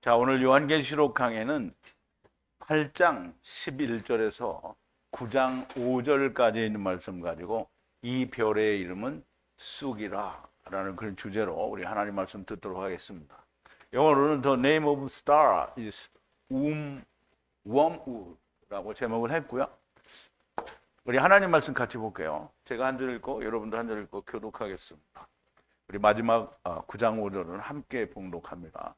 자, 오늘 요한계시록 강해는 8장 11절에서 9장 5절까지 있는 말씀 가지고 이 별의 이름은 쑥이라 라는 그런 주제로 우리 하나님 말씀 듣도록 하겠습니다. 영어로는 The name of star is wormwood라고 제목을 했고요. 우리 하나님 말씀 같이 볼게요. 제가 한 절 읽고 여러분도 한 절 읽고 교독하겠습니다. 우리 마지막 9장 5절은 함께 봉독합니다.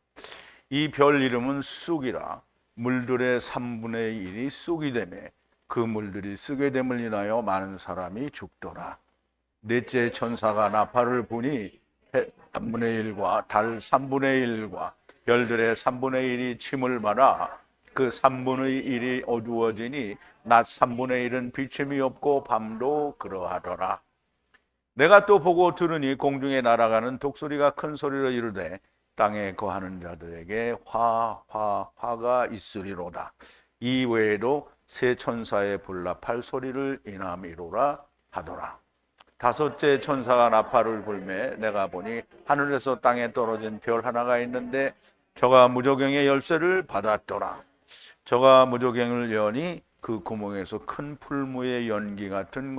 이 별 이름은 쑥이라. 물들의 3분의 1이 쑥이 되매 그 물들이 쓰게 됨을 인하여 많은 사람이 죽더라. 넷째 천사가 나팔을 부니 해 3분의 1과 달 3분의 1과 별들의 3분의 1이 침을 말아 그 3분의 1이 어두워지니 낮 3분의 1은 비침이 없고 밤도 그러하더라. 내가 또 보고 들으니 공중에 날아가는 독수리가 큰 소리로 이르되 땅에 거하는 자들에게 화가 있으리로다. 이 외에도 세 천사의 불나팔 소리를 인함이로라 하더라. 다섯째 천사가 나팔을 불매 내가 보니 하늘에서 땅에 떨어진 별 하나가 있는데 저가 무저갱의 열쇠를 받았더라. 저가 무저갱을 여니 그 구멍에서 큰 풀무의 연기 같은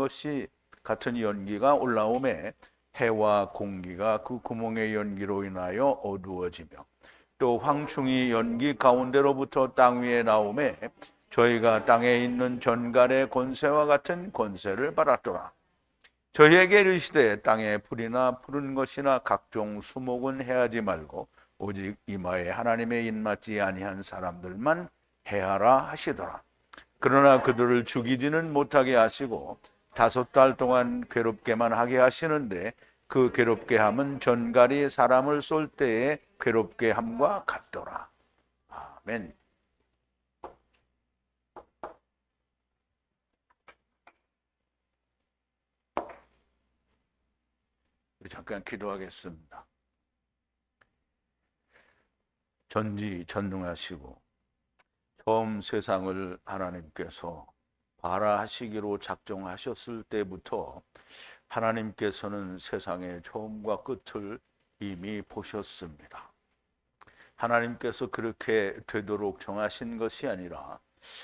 연기가 올라오매 해와 공기가 그 구멍의 연기로 인하여 어두워지며 또 황충이 연기 가운데로부터 땅 위에 나오매 저희가 땅에 있는 전갈의 권세와 같은 권세를 받았더라. 저희에게 이르시되 땅에 풀이나 푸른 것이나 각종 수목은 해하지 말고 오직 이마에 하나님의 입맞지 아니한 사람들만 해하라 하시더라. 그러나 그들을 죽이지는 못하게 하시고 5달 동안 괴롭게만 하게 하시는데 그 괴롭게 함은 전갈이 사람을 쏠 때의 괴롭게 함과 같더라. 아멘. 우리 잠깐 기도하겠습니다. 전지전능하시고 처음 세상을 하나님께서 발화하시기로 작정하셨을 때부터 하나님께서는 세상의 처음과 끝을 이미 보셨습니다. 하나님께서 그렇게 되도록 정하신 것이 아니라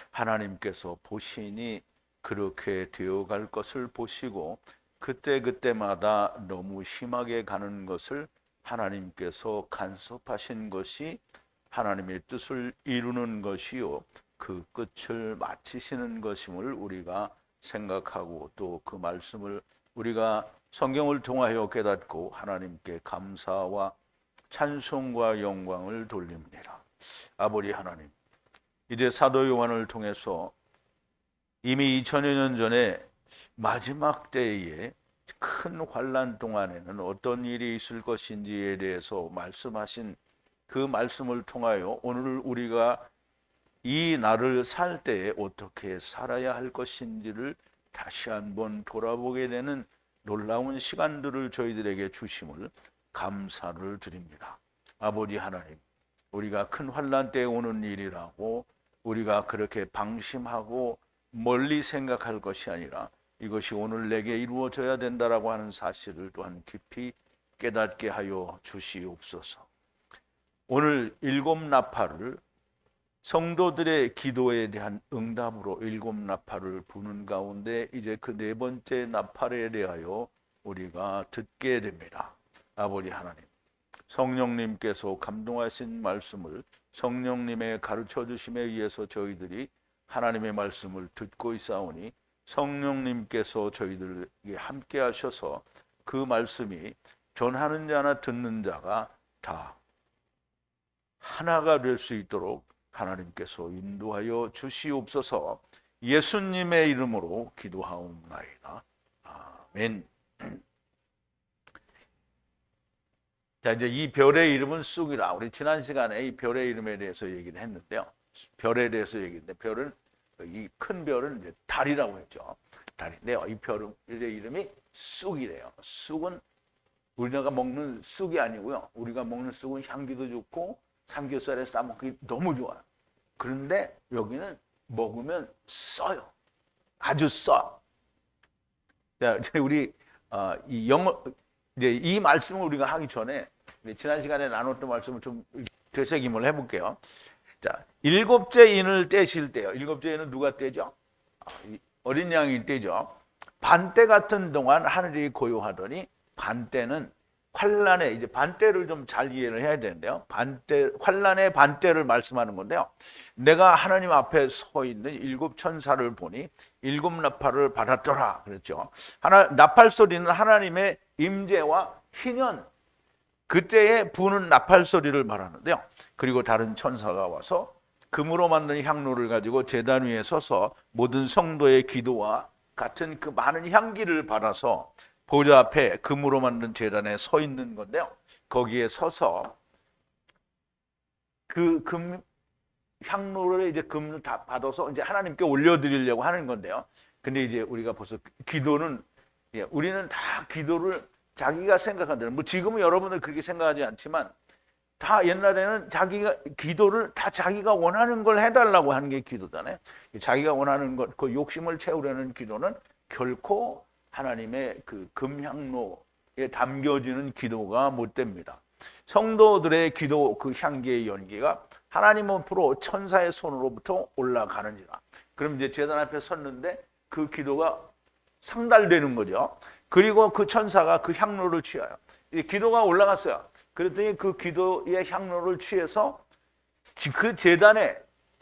하나님께서 보시니 그렇게 되어갈 것을 보시고 그때마다 너무 심하게 가는 것을 하나님께서 간섭하신 것이 하나님의 뜻을 이루는 것이요 그 끝을 마치시는 것임을 우리가 생각하고 또 그 말씀을 우리가 성경을 통하여 깨닫고 하나님께 감사와 찬송과 영광을 돌립니다. 아버지 하나님, 이제 사도 요한을 통해서 이미 2000여 년 전에 마지막 때에 큰 환난 동안에는 어떤 일이 있을 것인지에 대해서 말씀하신 그 말씀을 통하여 오늘 우리가 이 날을 살 때에 어떻게 살아야 할 것인지를 다시 한번 돌아보게 되는 놀라운 시간들을 저희들에게 주심을 감사를 드립니다. 아버지 하나님, 우리가 큰 환난 때에 오는 일이라고 우리가 그렇게 방심하고 멀리 생각할 것이 아니라 이것이 오늘 내게 이루어져야 된다라고 하는 사실을 또한 깊이 깨닫게 하여 주시옵소서. 오늘 7 나팔을 성도들의 기도에 대한 응답으로 7 나팔을 부는 가운데 이제 그 4번째 나팔에 대하여 우리가 듣게 됩니다. 아버지 하나님, 성령님께서 감동하신 말씀을 성령님의 가르쳐 주심에 의해서 저희들이 하나님의 말씀을 듣고 있사오니 성령님께서 저희들에게 함께 하셔서 그 말씀이 전하는 자나 듣는 자가 다 하나가 될 수 있도록 하나님께서 인도하여 주시옵소서. 예수님의 이름으로 기도하옵나이다. 아멘. 자, 이제 이 별의 이름은 쑥이라. 우리 지난 시간에 이 별의 이름에 대해서 얘기를 했는데요. 별에 대해서 얘기했는데 별은 이 큰 별은 이제 달이라고 했죠. 달인데요. 이 별의 이름이 쑥이래요. 쑥은 우리가 먹는 쑥이 아니고요. 우리가 먹는 쑥은 향기도 좋고 삼겹살에 싸먹기 너무 좋아요. 그런데 여기는 먹으면 써요. 아주 써. 우리 이 말씀을 우리가 하기 전에 지난 시간에 나눴던 말씀을 좀 되새김을 해볼게요. 자, 일곱째 인을 떼실 때요. 일곱째 인은 누가 떼죠? 어린 양이 떼죠. 반때 같은 동안 하늘이 고요하더니 반때는 환란의 이제 반때를 좀 잘 이해를 해야 되는데요. 반때 환란의 반때를 말씀하는 건데요. 내가 하나님 앞에 서 있는 일곱 천사를 보니 일곱 나팔을 받았더라 그랬죠. 나팔 소리는 하나님의 임재와 희년 그때에 부는 나팔 소리를 말하는데요. 그리고 다른 천사가 와서 금으로 만든 향로를 가지고 제단 위에 서서 모든 성도의 기도와 같은 그 많은 향기를 받아서 보좌 앞에 금으로 만든 제단에 서 있는 건데요. 거기에 서서 그 금 향로를 이제 금을 다 받아서 이제 하나님께 올려드리려고 하는 건데요. 근데 이제 우리가 벌써 기도는 우리는 다 기도를 자기가 생각한 대로 뭐 지금은 여러분들 그렇게 생각하지 않지만 다 옛날에는 자기가 기도를 다 자기가 원하는 걸 해달라고 하는 게 기도잖아요. 자기가 원하는 것, 그 욕심을 채우려는 기도는 결코 하나님의 그 금향로에 담겨지는 기도가 못 됩니다. 성도들의 기도 그 향기의 연기가 하나님 앞으로 천사의 손으로부터 올라가는지라. 그럼 이제 제단 앞에 섰는데 그 기도가 상달되는 거죠. 그리고 그 천사가 그 향로를 취하여 기도가 올라갔어요. 그랬더니 그 기도의 향로를 취해서 그 제단에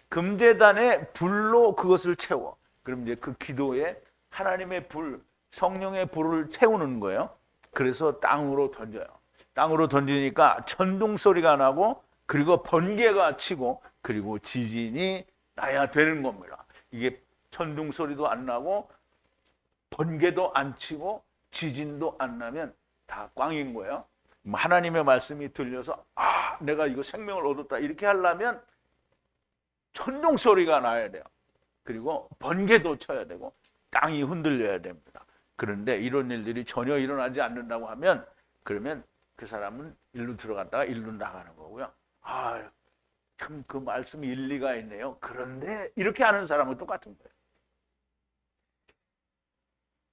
금제단에 불로 그것을 채워. 그럼 이제 그 기도에 하나님의 불, 성령의 불을 채우는 거예요. 그래서 땅으로 던져요. 땅으로 던지니까 천둥 소리가 나고 그리고 번개가 치고 그리고 지진이 나야 되는 겁니다. 이게 천둥 소리도 안 나고 번개도 안 치고 지진도 안 나면 다 꽝인 거예요. 하나님의 말씀이 들려서 내가 이거 생명을 얻었다 이렇게 하려면 천둥 소리가 나야 돼요. 그리고 번개도 쳐야 되고 땅이 흔들려야 됩니다. 그런데 이런 일들이 전혀 일어나지 않는다고 하면 그러면 그 사람은 일로 들어갔다가 일로 나가는 거고요. 참 그 말씀이 일리가 있네요. 그런데 이렇게 하는 사람은 똑같은 거예요.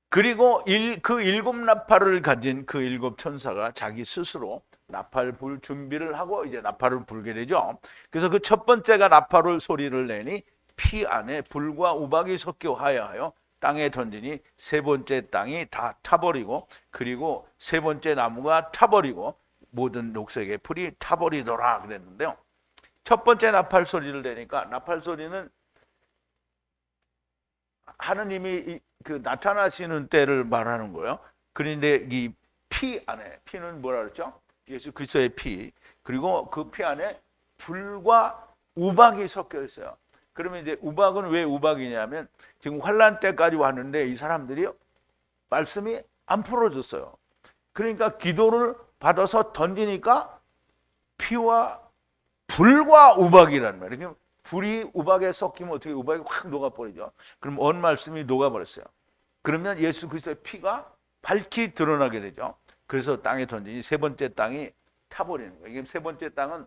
그리고 그 일곱 나팔을 가진 그 일곱 천사가 자기 스스로 나팔 불 준비를 하고 이제 나팔을 불게 되죠. 그래서 그 첫 번째가 나팔을 소리를 내니 피 안에 불과 우박이 섞여 하여하여 땅에 던지니 세 번째 땅이 다 타버리고 그리고 세 번째 나무가 타버리고 모든 녹색의 풀이 타버리더라 그랬는데요. 첫 번째 나팔 소리를 내니까 나팔 소리는 하느님이 그 나타나시는 때를 말하는 거예요. 그런데 이 피 안에 피는 뭐라 그랬죠? 예수 그리스도의 피 그리고 그 피 안에 불과 우박이 섞여 있어요. 그러면 이제 우박은 왜 우박이냐면 지금 환란 때까지 왔는데 이 사람들이 말씀이 안 풀어졌어요. 그러니까 기도를 받아서 던지니까 피와 불과 우박이라는 말이에요. 불이 우박에 섞이면 어떻게 우박이 확 녹아버리죠. 그럼 언 말씀이 녹아버렸어요. 그러면 예수 그리스도의 피가 밝히 드러나게 되죠. 그래서 땅에 던지니 세 번째 땅이 타버리는 거예요. 이게 세 번째 땅은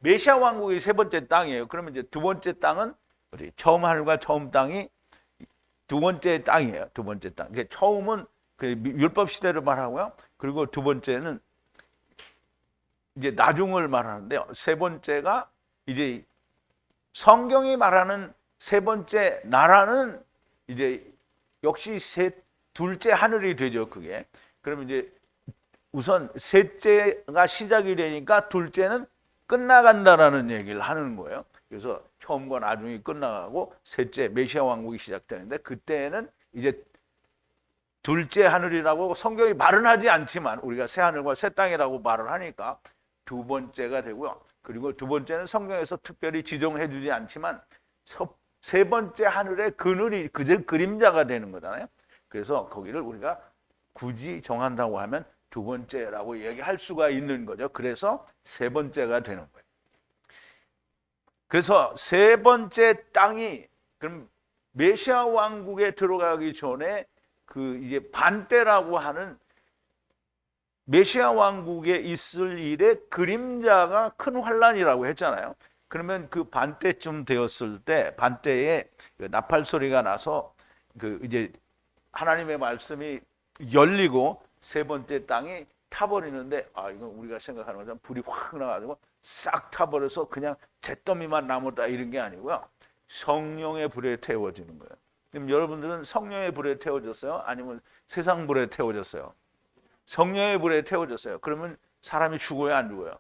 메시아 왕국이 세 번째 땅이에요. 그러면 이제 두 번째 땅은 어디 처음 하늘과 처음 땅이 두 번째 땅이에요. 두 번째 땅. 그러니까 처음은 그 율법 시대를 말하고요. 그리고 두 번째는 이제 나중을 말하는데요. 세 번째가 이제 성경이 말하는 세 번째 나라는 이제 역시 둘째 하늘이 되죠. 그게. 그러면 이제 우선 셋째가 시작이 되니까 둘째는 끝나간다라는 얘기를 하는 거예요. 그래서 처음과 나중이 끝나가고 셋째 메시아 왕국이 시작되는데 그때는 이제 둘째 하늘이라고 성경이 말은 하지 않지만 우리가 새 하늘과 새 땅이라고 말을 하니까 두 번째가 되고요. 그리고 두 번째는 성경에서 특별히 지정해 주지 않지만 세 번째 하늘의 그늘이 그림자가 되는 거잖아요. 그래서 거기를 우리가 굳이 정한다고 하면 두 번째라고 얘기할 수가 있는 거죠. 그래서 세 번째가 되는 거예요. 그래서 세 번째 땅이 그럼 메시아 왕국에 들어가기 전에 그 이제 반때라고 하는 메시아 왕국에 있을 일의 그림자가 큰 환란이라고 했잖아요. 그러면 그 반때쯤 되었을 때 반때에 나팔 소리가 나서 그 이제 하나님의 말씀이 열리고 세 번째 땅이 타버리는데 이건 우리가 생각하는 것처럼 불이 확 나가지고 싹 타버려서 그냥 잿더미만 남았다 이런 게 아니고요. 성령의 불에 태워지는 거예요. 그럼 여러분들은 성령의 불에 태워졌어요? 아니면 세상 불에 태워졌어요? 성령의 불에 태워졌어요. 그러면 사람이 죽어요, 안 죽어요?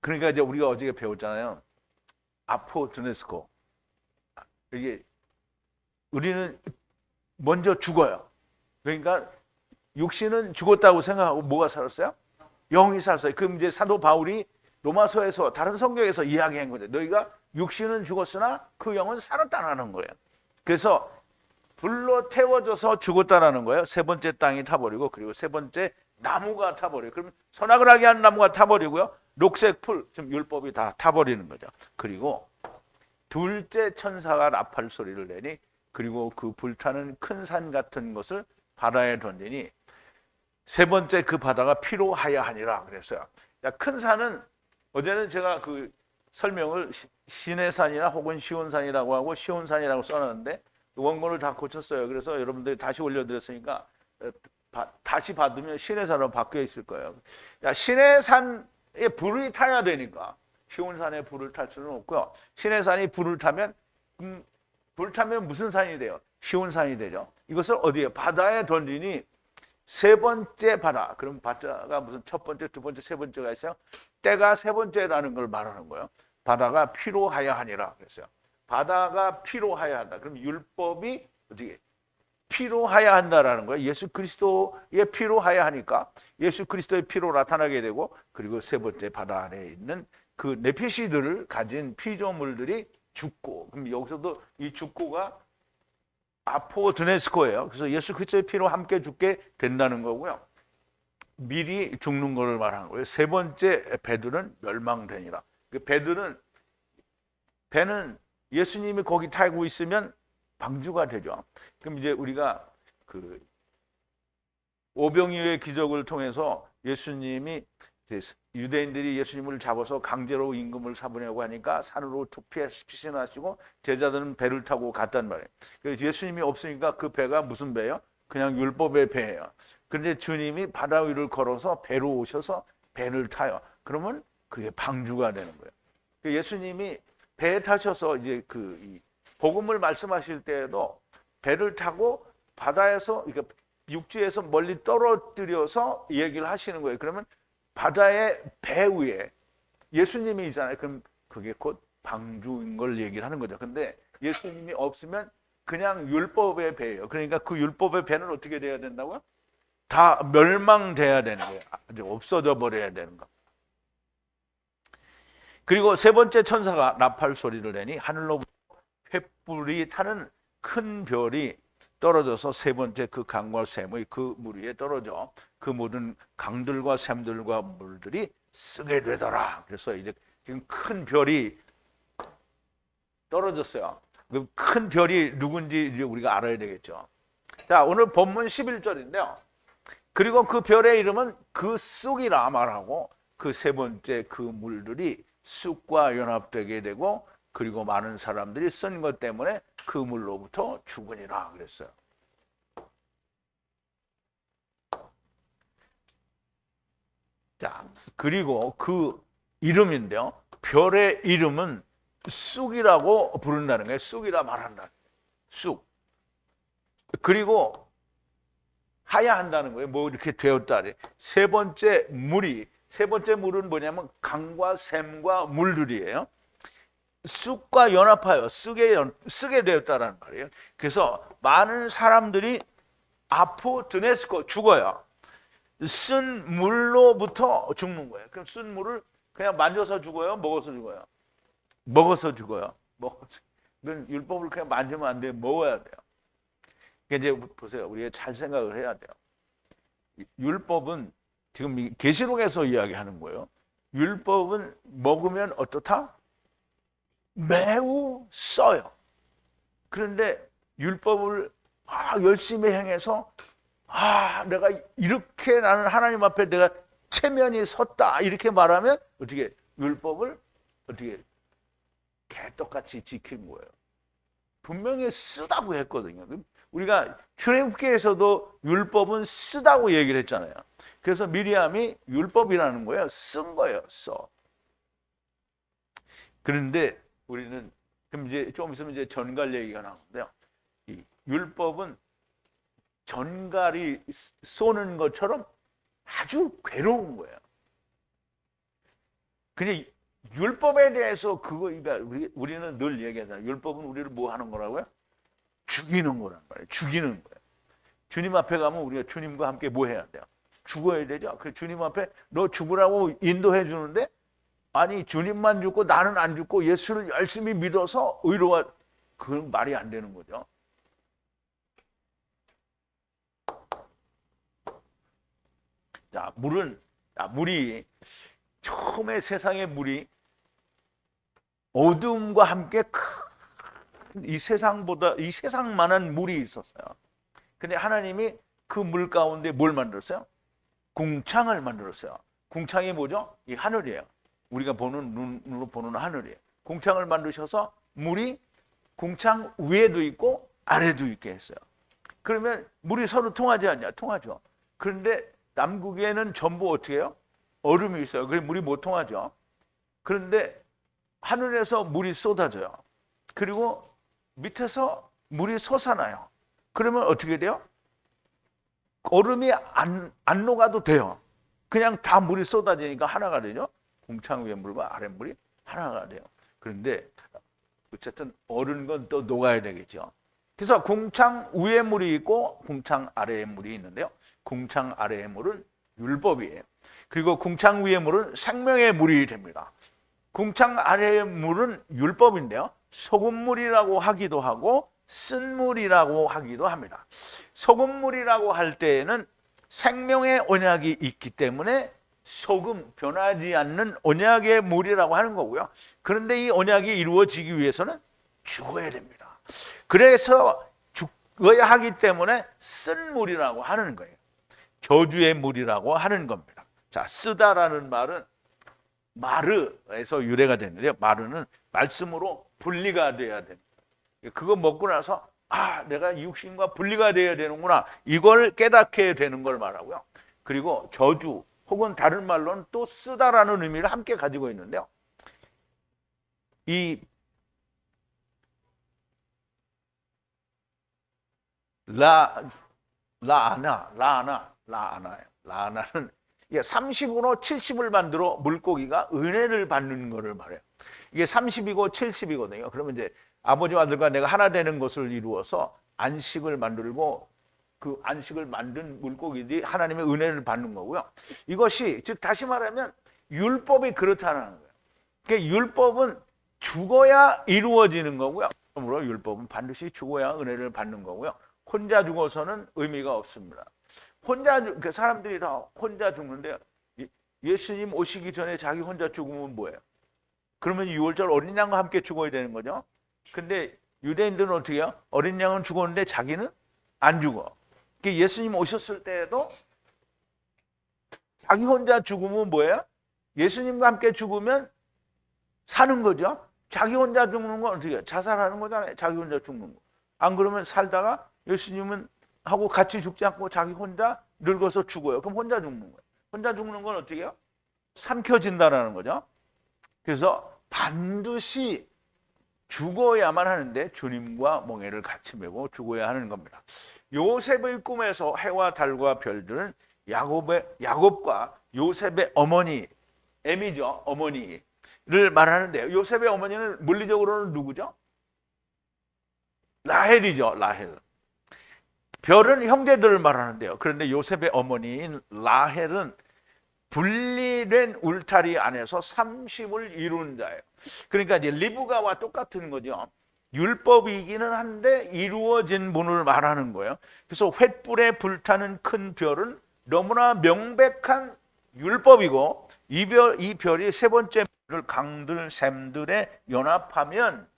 그러니까 이제 우리가 어저께 배웠잖아요. 아포드네스코. 이게 우리는 먼저 죽어요. 그러니까 육신은 죽었다고 생각하고 뭐가 살았어요? 영이 살았어요. 그럼 이제 사도 바울이 로마서에서 다른 성경에서 이야기한 거죠. 너희가 육신은 죽었으나 그 영은 살았다라는 거예요. 그래서 불로 태워져서 죽었다라는 거예요. 세 번째 땅이 타버리고, 그리고 세 번째 나무가 타버리고, 그러면 선악을 하게 하는 나무가 타버리고요. 녹색 풀, 지금 율법이 다 타버리는 거죠. 그리고 둘째 천사가 나팔 소리를 내니, 그리고 그 불타는 큰 산 같은 것을 바다에 던지니 세 번째 그 바다가 피로 하야하니라 그랬어요. 큰 산은 어제는 제가 그 설명을 시내산이나 혹은 시온산이라고 하고 시온산이라고 써놨는데 원고를 다 고쳤어요. 그래서 여러분들이 다시 올려드렸으니까 다시 받으면 시내산으로 바뀌어 있을 거예요. 시내산에 불이 타야 되니까 시온산에 불을 탈 수는 없고요. 시내산이 불을 타면 무슨 산이 돼요? 시온산이 되죠. 이것을 어디에? 바다에 던지니 세 번째 바다. 그럼 바다가 무슨 첫 번째, 두 번째, 세 번째가 있어요? 때가 세 번째라는 걸 말하는 거예요. 바다가 피로 하야하니라 그랬어요. 바다가 피로 하야한다. 그럼 율법이 어떻게 피로 하야한다라는 거예요. 예수 그리스도의 피로 하야하니까 예수 그리스도의 피로 나타나게 되고, 그리고 세 번째 바다 안에 있는 그 네피시들을 가진 피조물들이 죽고, 그럼 여기서도 이 죽고가 아포드네스코예요. 그래서 예수 그리스도의 피로 함께 죽게 된다는 거고요. 미리 죽는 것을 말하는 거예요. 세 번째 배들은 멸망되니라. 배는 예수님이 거기 타고 있으면 방주가 되죠. 그럼 이제 우리가 그 오병이어의 기적을 통해서 예수님이 유대인들이 예수님을 잡아서 강제로 임금을 삼으려고 하니까 산으로 피신하시고 제자들은 배를 타고 갔단 말이에요. 그래서 예수님이 없으니까 그 배가 무슨 배예요? 그냥 율법의 배예요. 그런데 주님이 바다 위를 걸어서 배로 오셔서 배를 타요. 그러면 그게 방주가 되는 거예요. 예수님이 배에 타셔서 이제 이 복음을 말씀하실 때에도 배를 타고 바다에서, 그러니까 육지에서 멀리 떨어뜨려서 얘기를 하시는 거예요. 그러면 바다의 배 위에 예수님이 있잖아요. 그럼 그게 곧 방주인 걸 얘기를 하는 거죠. 근데 예수님이 없으면 그냥 율법의 배예요. 그러니까 그 율법의 배는 어떻게 돼야 된다고요? 다 멸망돼야 되는 거예요. 아주 없어져 버려야 되는 거. 그리고 세 번째 천사가 나팔 소리를 내니 하늘로부터 횃불이 타는 큰 별이 떨어져서 세 번째 그 강과 샘의 그 물 위에 떨어져 그 모든 강들과 샘들과 물들이 쓰게 되더라. 그래서 이제 지금 큰 별이 떨어졌어요. 그 큰 별이 누군지 이제 우리가 알아야 되겠죠. 자, 오늘 본문 11절인데요. 그리고 그 별의 이름은 그 쑥이라 말하고, 그 세 번째 그 물들이 쑥과 연합되게 되고, 그리고 많은 사람들이 쓴 것 때문에 그 물로부터 죽으니라 그랬어요. 자, 그리고 그 이름인데요. 별의 이름은 쑥이라고 부른다는 거예요. 쑥이라 말한다. 쑥. 그리고 하야한다는 거예요. 뭐 이렇게 되었다. 세 번째 물은 뭐냐면 강과 샘과 물들이에요. 쑥과 연합하여 쓰게 되었다라는 말이에요. 그래서 많은 사람들이 아포드네스코 죽어요. 쓴 물로부터 죽는 거예요. 그럼 쓴 물을 그냥 만져서 죽어요? 먹어서 죽어요? 먹어서 죽어요. 그건 율법을 그냥 만지면 안 돼요. 먹어야 돼요. 이제 보세요. 우리가 잘 생각을 해야 돼요. 율법은 지금 계시록에서 이야기하는 거예요. 율법은 먹으면 어떻다? 매우 써요. 그런데 율법을 열심히 행해서 내가 이렇게 나는 하나님 앞에 내가 체면이 섰다 이렇게 말하면 어떻게 율법을 어떻게 개떡같이 지킨 거예요. 분명히 쓰다고 했거든요. 우리가 출애굽기에서도 율법은 쓰다고 얘기를 했잖아요. 그래서 미리암이 율법이라는 거예요. 쓴 거예요. 써. 그런데 우리는 그럼 이제 좀 있으면 이제 전갈 얘기가 나오는데요. 이 율법은 전갈이 쏘는 것처럼 아주 괴로운 거예요. 근데 율법에 대해서 그러니까 우리는 늘 얘기하잖아요. 율법은 우리를 뭐 하는 거라고요? 죽이는 거란 말이에요. 죽이는 거예요. 주님 앞에 가면 우리가 주님과 함께 뭐 해야 돼요? 죽어야 되죠. 그래서 주님 앞에 너 죽으라고 인도해 주는데 아니 주님만 죽고 나는 안 죽고 예수를 열심히 믿어서 의로워 그건 말이 안 되는 거죠. 자, 물이 처음에 세상의 물이 어둠과 함께 큰 이 세상만한 물이 있었어요. 근데 하나님이 그 물 가운데 뭘 만들었어요? 궁창을 만들었어요. 궁창이 뭐죠? 이 하늘이에요. 우리가 보는 눈으로 보는 하늘이에요. 궁창을 만드셔서 물이 궁창 위에도 있고 아래도 있게 했어요. 그러면 물이 서로 통하지 않냐? 통하죠. 그런데 남극에는 전부 어떻게 해요? 얼음이 있어요. 그래서 물이 못 통하죠. 그런데 하늘에서 물이 쏟아져요. 그리고 밑에서 물이 솟아나요. 그러면 어떻게 돼요? 얼음이 안 녹아도 돼요. 그냥 다 물이 쏟아지니까 하나가 되죠. 궁창 위의 물과 아래 물이 하나가 돼요. 그런데 어쨌든 얼은 건 또 녹아야 되겠죠. 그래서 궁창 위의 물이 있고 궁창 아래의 물이 있는데요. 궁창 아래의 물은 율법이에요. 그리고 궁창 위의 물은 생명의 물이 됩니다. 궁창 아래의 물은 율법인데요. 소금물이라고 하기도 하고 쓴물이라고 하기도 합니다. 소금물이라고 할 때에는 생명의 언약이 있기 때문에 소금, 변하지 않는 언약의 물이라고 하는 거고요. 그런데 이 언약이 이루어지기 위해서는 죽어야 됩니다. 그래서 죽어야 하기 때문에 쓴 물이라고 하는 거예요. 저주의 물이라고 하는 겁니다. 자, 쓰다라는 말은 마르에서 유래가 되는데요. 마르는 말씀으로 분리가 돼야 됩니다. 그거 먹고 나서 내가 육신과 분리가 돼야 되는구나. 이걸 깨닫게 되는 걸 말하고요. 그리고 저주 혹은 다른 말로는 또 쓰다라는 의미를 함께 가지고 있는데요. 이 라아나는 이게 30으로 70을 만들어 물고기가 은혜를 받는 것을 말해요. 이게 30이고 70이거든요. 그러면 이제 아버지와 아들과 내가 하나 되는 것을 이루어서 안식을 만들고 그 안식을 만든 물고기들이 하나님의 은혜를 받는 거고요. 이것이 즉 다시 말하면 율법이 그렇다는 거예요. 그러니까 율법은 죽어야 이루어지는 거고요. 그러므로 율법은 반드시 죽어야 은혜를 받는 거고요. 혼자 죽어서는 의미가 없습니다. 그 사람들이 다 혼자 죽는데 예수님 오시기 전에 자기 혼자 죽으면 뭐예요? 그러면 6월절 어린 양과 함께 죽어야 되는 거죠. 근데 유대인들은 어떻게 해요? 어린 양은 죽었는데 자기는 안 죽어. 예수님 오셨을 때에도 자기 혼자 죽으면 뭐예요? 예수님과 함께 죽으면 사는 거죠. 자기 혼자 죽는 건 어떻게 해요? 자살하는 거잖아요. 자기 혼자 죽는 거. 안 그러면 살다가 예수님은 하고 같이 죽지 않고 자기 혼자 늙어서 죽어요. 그럼 혼자 죽는 거예요. 혼자 죽는 건 어떻게 해요? 삼켜진다라는 거죠. 그래서 반드시 죽어야만 하는데 주님과 멍에를 같이 메고 죽어야 하는 겁니다. 요셉의 꿈에서 해와 달과 별들은 야곱과 요셉의 어머니, 에미죠, 어머니를 말하는데요. 요셉의 어머니는 물리적으로는 누구죠? 라헬이죠, 라헬. 별은 형제들을 말하는데요. 그런데 요셉의 어머니인 라헬은 분리된 울타리 안에서 30을 이룬 자예요. 그러니까 이제 리브가와 똑같은 거죠. 율법이기는 한데 이루어진 분을 말하는 거예요. 그래서 횃불에 불타는 큰 별은 너무나 명백한 율법이고 이 별이 세 번째 별을 강들, 샘들에 연합하면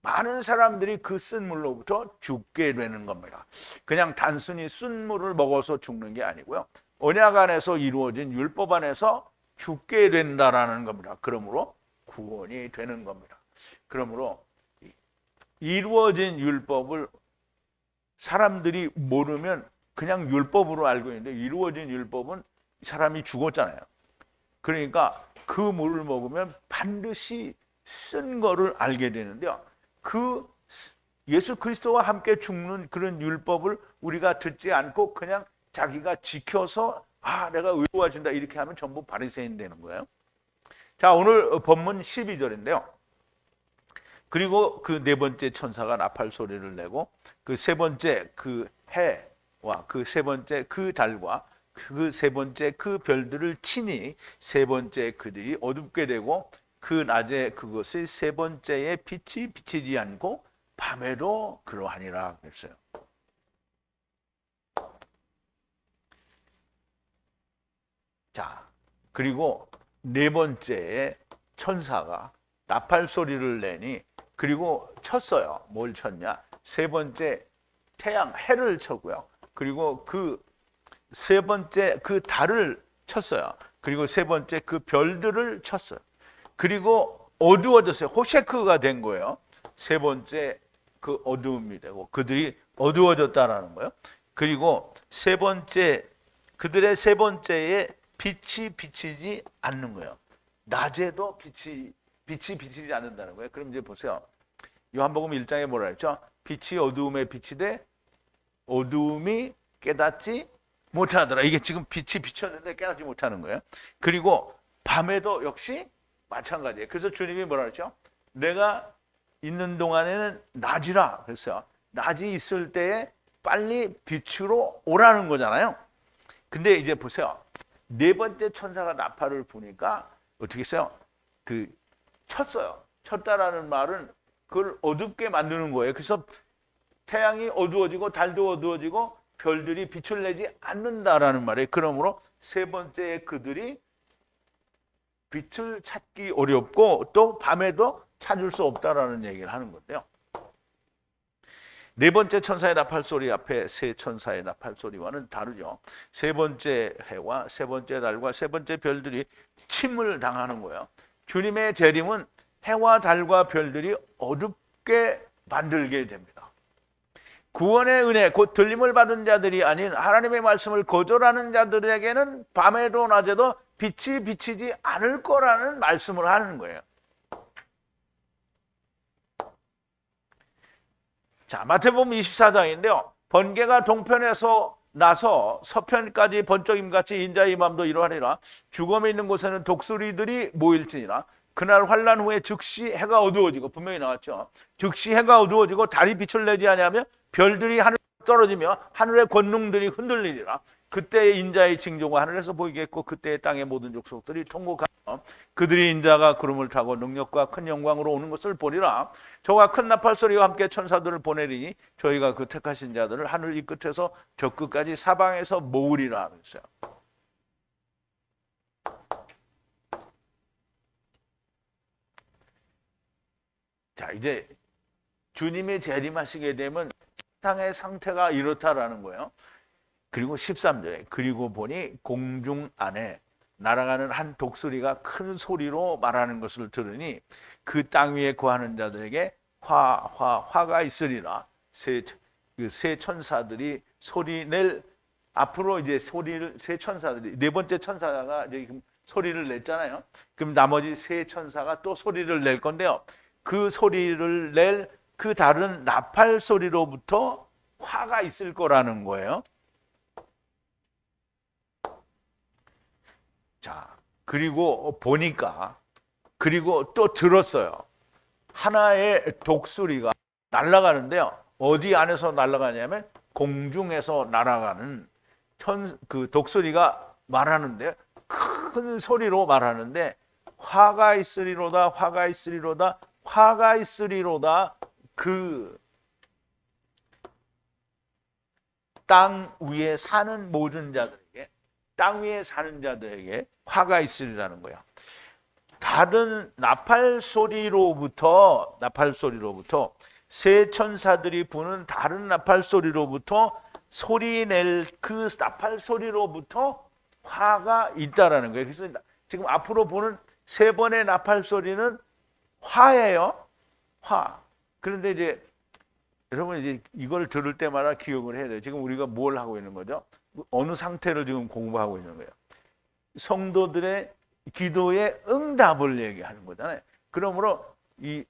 많은 사람들이 그 쓴 물로부터 죽게 되는 겁니다. 그냥 단순히 쓴 물을 먹어서 죽는 게 아니고요. 언약 안에서 이루어진 율법 안에서 죽게 된다라는 겁니다. 그러므로 구원이 되는 겁니다. 그러므로 이루어진 율법을 사람들이 모르면 그냥 율법으로 알고 있는데, 이루어진 율법은 사람이 죽었잖아요. 그러니까 그 물을 먹으면 반드시 쓴 거를 알게 되는데요. 그 예수 그리스도와 함께 죽는 그런 율법을 우리가 듣지 않고 그냥 자기가 지켜서 내가 의로워진다 이렇게 하면 전부 바리새인 되는 거예요. 자, 오늘 본문 12절인데요. 그리고 그 네 번째 천사가 나팔 소리를 내고 그 세 번째 그 해와 그 세 번째 그 달과 그 세 번째 그 별들을 치니 세 번째 그들이 어둡게 되고 그 낮에 그것의 세 번째의 빛이 비치지 않고 밤에도 그러하니라 그랬어요. 자, 그리고 네 번째의 천사가 나팔 소리를 내니 그리고 쳤어요. 뭘 쳤냐? 세 번째 태양, 해를 쳤고요. 그리고 그 세 번째 그 달을 쳤어요. 그리고 세 번째 그 별들을 쳤어요. 그리고 어두워졌어요. 호셰크가 된 거예요. 세 번째 그 어두움이 되고 그들이 어두워졌다라는 거예요. 그리고 세 번째 그들의 세 번째에 빛이 비치지 않는 거예요. 낮에도 빛이 비치지 않는다는 거예요. 그럼 이제 보세요. 요한복음 1장에 뭐라 했죠? 빛이 어두움에 빛이 돼 어두움이 깨닫지 못하더라. 이게 지금 빛이 비쳤는데 깨닫지 못하는 거예요. 그리고 밤에도 역시 마찬가지예요. 그래서 주님이 뭐라 그랬죠? 내가 있는 동안에는 낮이라 그랬어요. 낮이 있을 때에 빨리 빛으로 오라는 거잖아요. 근데 이제 보세요. 네 번째 천사가 나팔을 부니까 어떻게 했어요? 쳤어요. 쳤다라는 말은 그걸 어둡게 만드는 거예요. 그래서 태양이 어두워지고 달도 어두워지고 별들이 빛을 내지 않는다라는 말이에요. 그러므로 세 번째 그들이 빛을 찾기 어렵고 또 밤에도 찾을 수 없다라는 얘기를 하는 건데요. 네 번째 천사의 나팔 소리 앞에 세 천사의 나팔 소리와는 다르죠. 세 번째 해와 세 번째 달과 세 번째 별들이 침을 당하는 거예요. 주님의 재림은 해와 달과 별들이 어둡게 만들게 됩니다. 구원의 은혜, 곧 들림을 받은 자들이 아닌 하나님의 말씀을 거절하는 자들에게는 밤에도 낮에도 빛이 비치지 않을 거라는 말씀을 하는 거예요. 자, 마태복음 24장인데요. 번개가 동편에서 나서 서편까지 번쩍임같이 인자의 맘도 이러하리라. 죽음에 있는 곳에는 독수리들이 모일지니라. 그날 환난 후에 즉시 해가 어두워지고, 분명히 나왔죠. 즉시 해가 어두워지고 달이 빛을 내지 아니하며 별들이 하늘에 떨어지며 하늘의 권능들이 흔들리리라. 그때의 인자의 징조가 하늘에서 보이겠고 그때의 땅의 모든 족속들이 통곡하며 그들이 인자가 구름을 타고 능력과 큰 영광으로 오는 것을 보리라. 저와 큰 나팔 소리와 함께 천사들을 보내리니 저희가 그 택하신 자들을 하늘 이 끝에서 저 끝까지 사방에서 모으리라 그랬어요. 자, 이제 주님이 재림하시게 되면 세상의 상태가 이렇다라는 거예요. 그리고 13절에 그리고 보니 공중 안에 날아가는 한 독수리가 큰 소리로 말하는 것을 들으니 그 땅 위에 거하는 자들에게 화가 있으리라. 세 천사들이 소리 낼 앞으로 이제 소리를 세 천사들이 네 번째 천사가 이제 소리를 냈잖아요. 그럼 나머지 세 천사가 또 소리를 낼 건데요. 그 소리를 낼 그 다른 나팔 소리로부터 화가 있을 거라는 거예요. 자, 그리고 보니까 그리고 또 들었어요. 하나의 독수리가 날아가는데요. 어디 안에서 날아가냐면 공중에서 날아가는 그 독수리가 말하는데 큰 소리로 말하는데 화가 있으리로다 화가 있으리로다 화가 있으리로다. 그 땅 위에 사는 모든 자들에게 땅 위에 사는 자들에게 화가 있으리라는 거야. 다른 나팔 소리로부터 세 천사들이 부는 다른 나팔 소리로부터 소리 낼 그 나팔 소리로부터 화가 있다라는 거예요. 그래서 지금 앞으로 보는 세 번의 나팔 소리는 화예요. 화. 그런데 이제 여러분 이제 이걸 들을 때마다 기억을 해야 돼요. 지금 우리가 뭘 하고 있는 거죠? 어느 상태를 지금 공부하고 있는 거예요? 성도들의 기도의 응답을 얘기하는 거잖아요. 그러므로 이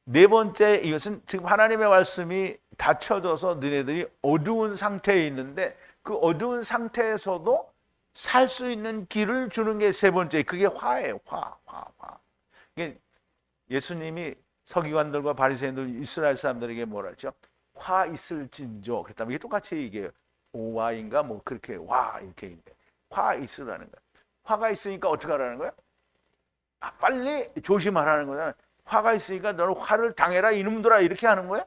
네 번째 이것은 지금 하나님의 말씀이 닫혀져서 너네들이 어두운 상태에 있는데 그 어두운 상태에서도 살 수 있는 길을 주는 게 세 번째. 그게 화예요. 화. 이게 예수님이 서기관들과 바리새인들 이스라엘 사람들에게 뭐라 했죠? 화 있을진저. 그랬다면 이게 똑같이 이게 오와인가 뭐 그렇게 와 이렇게 화 있으라는 거예요. 화가 있으니까 어떻게 하라는 거예요? 빨리 조심하라는 거잖아요. 화가 있으니까 너는 화를 당해라 이놈들아 이렇게 하는 거야?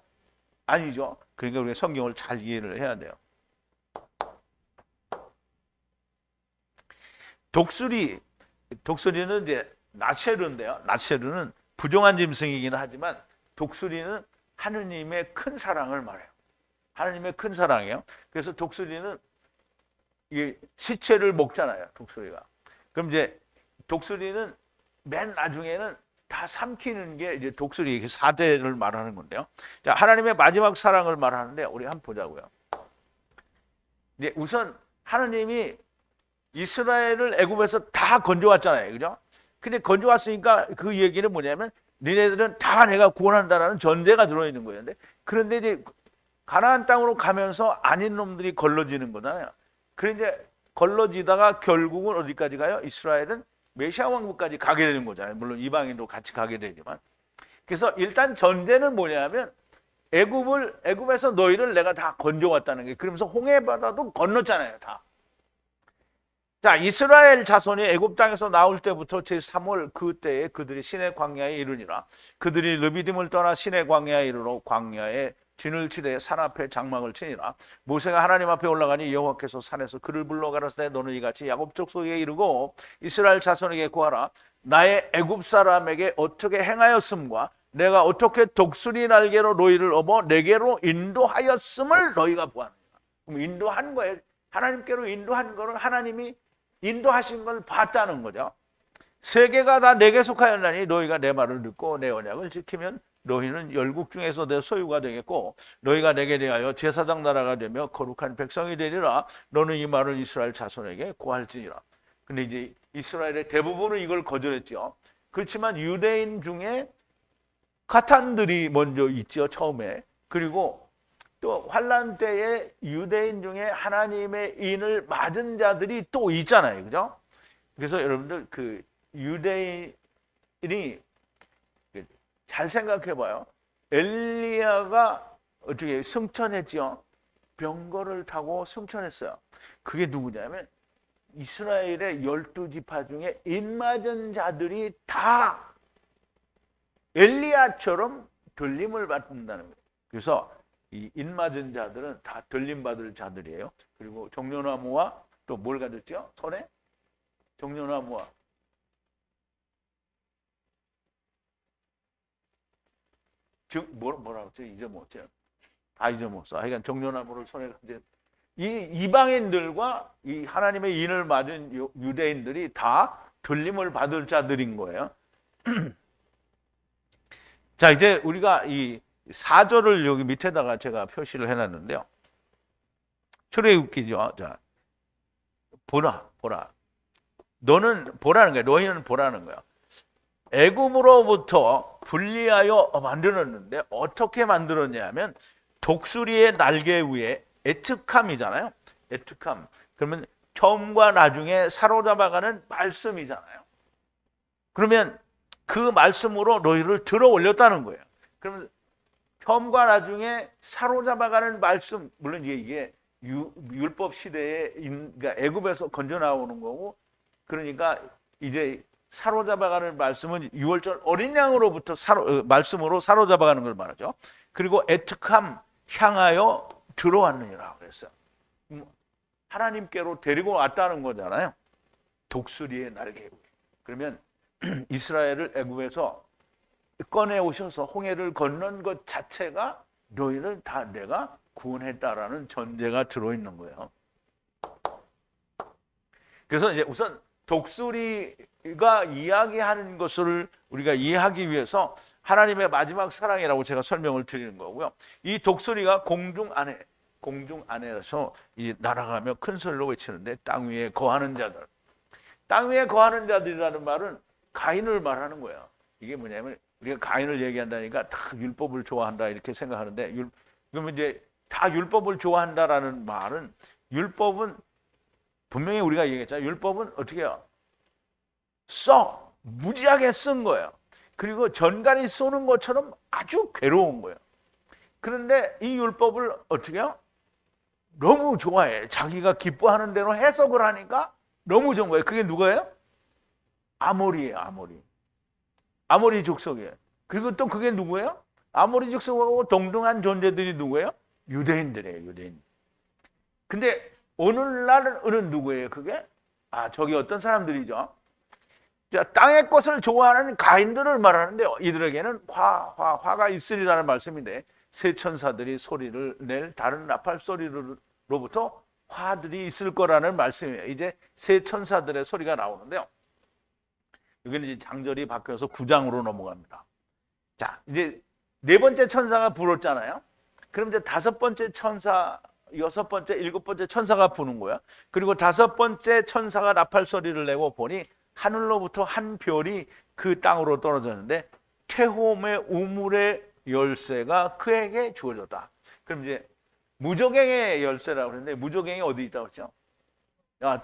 아니죠. 그러니까 우리가 성경을 잘 이해를 해야 돼요. 독수리는 이제 나체르인데요. 나체르는 부정한 짐승이기는 하지만 독수리는 하느님의 큰 사랑을 말해요. 하느님의 큰 사랑이에요. 그래서 독수리는 이 시체를 먹잖아요. 독수리가. 그럼 이제 독수리는 맨 나중에는 다 삼키는 게 이제 독수리 사대를 말하는 건데요. 자, 하나님의 마지막 사랑을 말하는데 우리 한번 보자고요. 이제 우선 하나님이 이스라엘을 애굽에서 다 건져왔잖아요. 그죠? 근데 건져왔으니까 그 얘기는 뭐냐면 니네들은 다 내가 구원한다라는 전제가 들어있는 거예요. 그런데 이제 가나안 땅으로 가면서 아닌 놈들이 걸러지는 거잖아요. 그런데 걸러지다가 결국은 어디까지 가요? 이스라엘은 메시아 왕국까지 가게 되는 거잖아요. 물론 이방인도 같이 가게 되지만. 그래서 일단 전제는 뭐냐면 애굽에서 너희를 내가 다 건져왔다는 게, 그러면서 홍해바다도 건넜잖아요. 다. 자, 이스라엘 자손이 애굽 땅에서 나올 때부터 제3월 그때에 그들이 시내 광야에 이르니라. 그들이 르비딤을 떠나 시내 광야에 이르러 광야에 진을 치되 산 앞에 장막을 치니라. 모세가 하나님 앞에 올라가니 여호와께서 산에서 그를 불러 가라사대 너는 이같이 야곱 족속에게 이르고 이스라엘 자손에게 구하라. 나의 애굽 사람에게 어떻게 행하였음과 내가 어떻게 독수리 날개로 너희를 업어 내게로 인도하였음을 너희가 보았느니라. 그럼 인도한 거예요. 하나님께로 인도한 거는 하나님이 인도하신 걸 봤다는 거죠. 세계가 다 내게 속하였나니 너희가 내 말을 듣고 내 언약을 지키면 너희는 열국 중에서 내 소유가 되겠고 너희가 내게 대하여 제사장 나라가 되며 거룩한 백성이 되리라. 너는 이 말을 이스라엘 자손에게 고할지니라. 근데 이제 이스라엘의 대부분은 이걸 거절했죠. 그렇지만 유대인 중에 가탄들이 먼저 있죠, 처음에. 그리고 또 환란 때에 유대인 중에 하나님의 인을 맞은 자들이 또 있잖아요. 그죠? 그래서 여러분들 그 유대인이 잘 생각해 봐요. 엘리야가 어떻게 승천했죠? 병거를 타고 승천했어요. 그게 누구냐면 이스라엘의 12지파 중에 인맞은 자들이 다 엘리야처럼 들림을 받는다는 거예요. 그래서 이 인맞은 자들은 다 들림받을 자들이에요. 그리고 종려나무와 또 뭘 가졌죠? 손에? 종려나무와 뭐라고 했죠? 잊어먹었죠? 잊어먹었어. 하여간 종려나무를 손에 가진 이 이방인들과 이 하나님의 인을 맞은 유대인들이 다 들림을 받을 자들인 거예요. 자, 이제 우리가 이 4절을 여기 밑에다가 제가 표시를 해놨는데요. 출애굽기죠. 자, 보라. 너는 보라는 거야. 너희는 보라는 거야. 애굽으로부터 분리하여 만들었는데 어떻게 만들었냐면 독수리의 날개 위에 에특함이잖아요. 에특함. 그러면 처음과 나중에 사로잡아가는 말씀이잖아요. 그러면 그 말씀으로 너희를 들어 올렸다는 거예요. 그러면 처음과 나중에 사로잡아가는 말씀, 물론 이게 율법 시대에 그러니까 애굽에서 건져 나오는 거고, 그러니까 이제 사로잡아가는 말씀은 유월절 어린 양으로부터 말씀으로 사로잡아가는 걸 말하죠. 그리고 에특함 향하여 들어왔느니라 그랬어요. 하나님께로 데리고 왔다는 거잖아요. 독수리의 날개. 그러면 이스라엘을 애굽에서 꺼내 오셔서 홍해를 건넌 것 자체가 너희를 다 내가 구원했다라는 전제가 들어있는 거예요. 그래서 이제 우선 독수리가 이야기하는 것을 우리가 이해하기 위해서 하나님의 마지막 사랑이라고 제가 설명을 드리는 거고요. 이 독수리가 공중 안에서 이 날아가며 큰 소리로 외치는데 땅 위에 거하는 자들. 땅 위에 거하는 자들이라는 말은 가인을 말하는 거예요. 이게 뭐냐면 우리가 가인을 얘기한다니까 다 율법을 좋아한다 이렇게 생각하는데 그러면 이제 다 율법을 좋아한다라는 말은 율법은 분명히 우리가 얘기했잖아요. 율법은 어떻게 해요? 무지하게 쓴 거예요. 그리고 전갈이 쏘는 것처럼 아주 괴로운 거예요. 그런데 이 율법을 어떻게 해요? 너무 좋아해. 자기가 기뻐하는 대로 해석을 하니까 너무 좋은 거예요. 그게 누구예요? 아모리예요. 아모리 족속이에요. 그리고 또 그게 누구예요? 아모리 족속하고 동등한 존재들이 누구예요? 유대인들이에요. 유대인. 근데 오늘날은 누구예요? 그게? 저기 어떤 사람들이죠. 자, 땅의 것을 좋아하는 가인들을 말하는데요. 이들에게는 화가 있으리라는 말씀인데 새 천사들이 소리를 낼 다른 나팔 소리로부터 화들이 있을 거라는 말씀이에요. 이제 새 천사들의 소리가 나오는데요. 여기는 이제 장절이 바뀌어서 9장으로 넘어갑니다. 자, 이제 네 번째 천사가 불었잖아요. 그럼 이제 다섯 번째 천사, 여섯 번째, 일곱 번째 천사가 부는 거야. 그리고 다섯 번째 천사가 나팔 소리를 내고 보니 하늘로부터 한 별이 그 땅으로 떨어졌는데 태홈의 우물의 열쇠가 그에게 주어졌다. 그럼 이제 무저갱의 열쇠라고 그러는데 무저갱이 어디 있다고 했죠?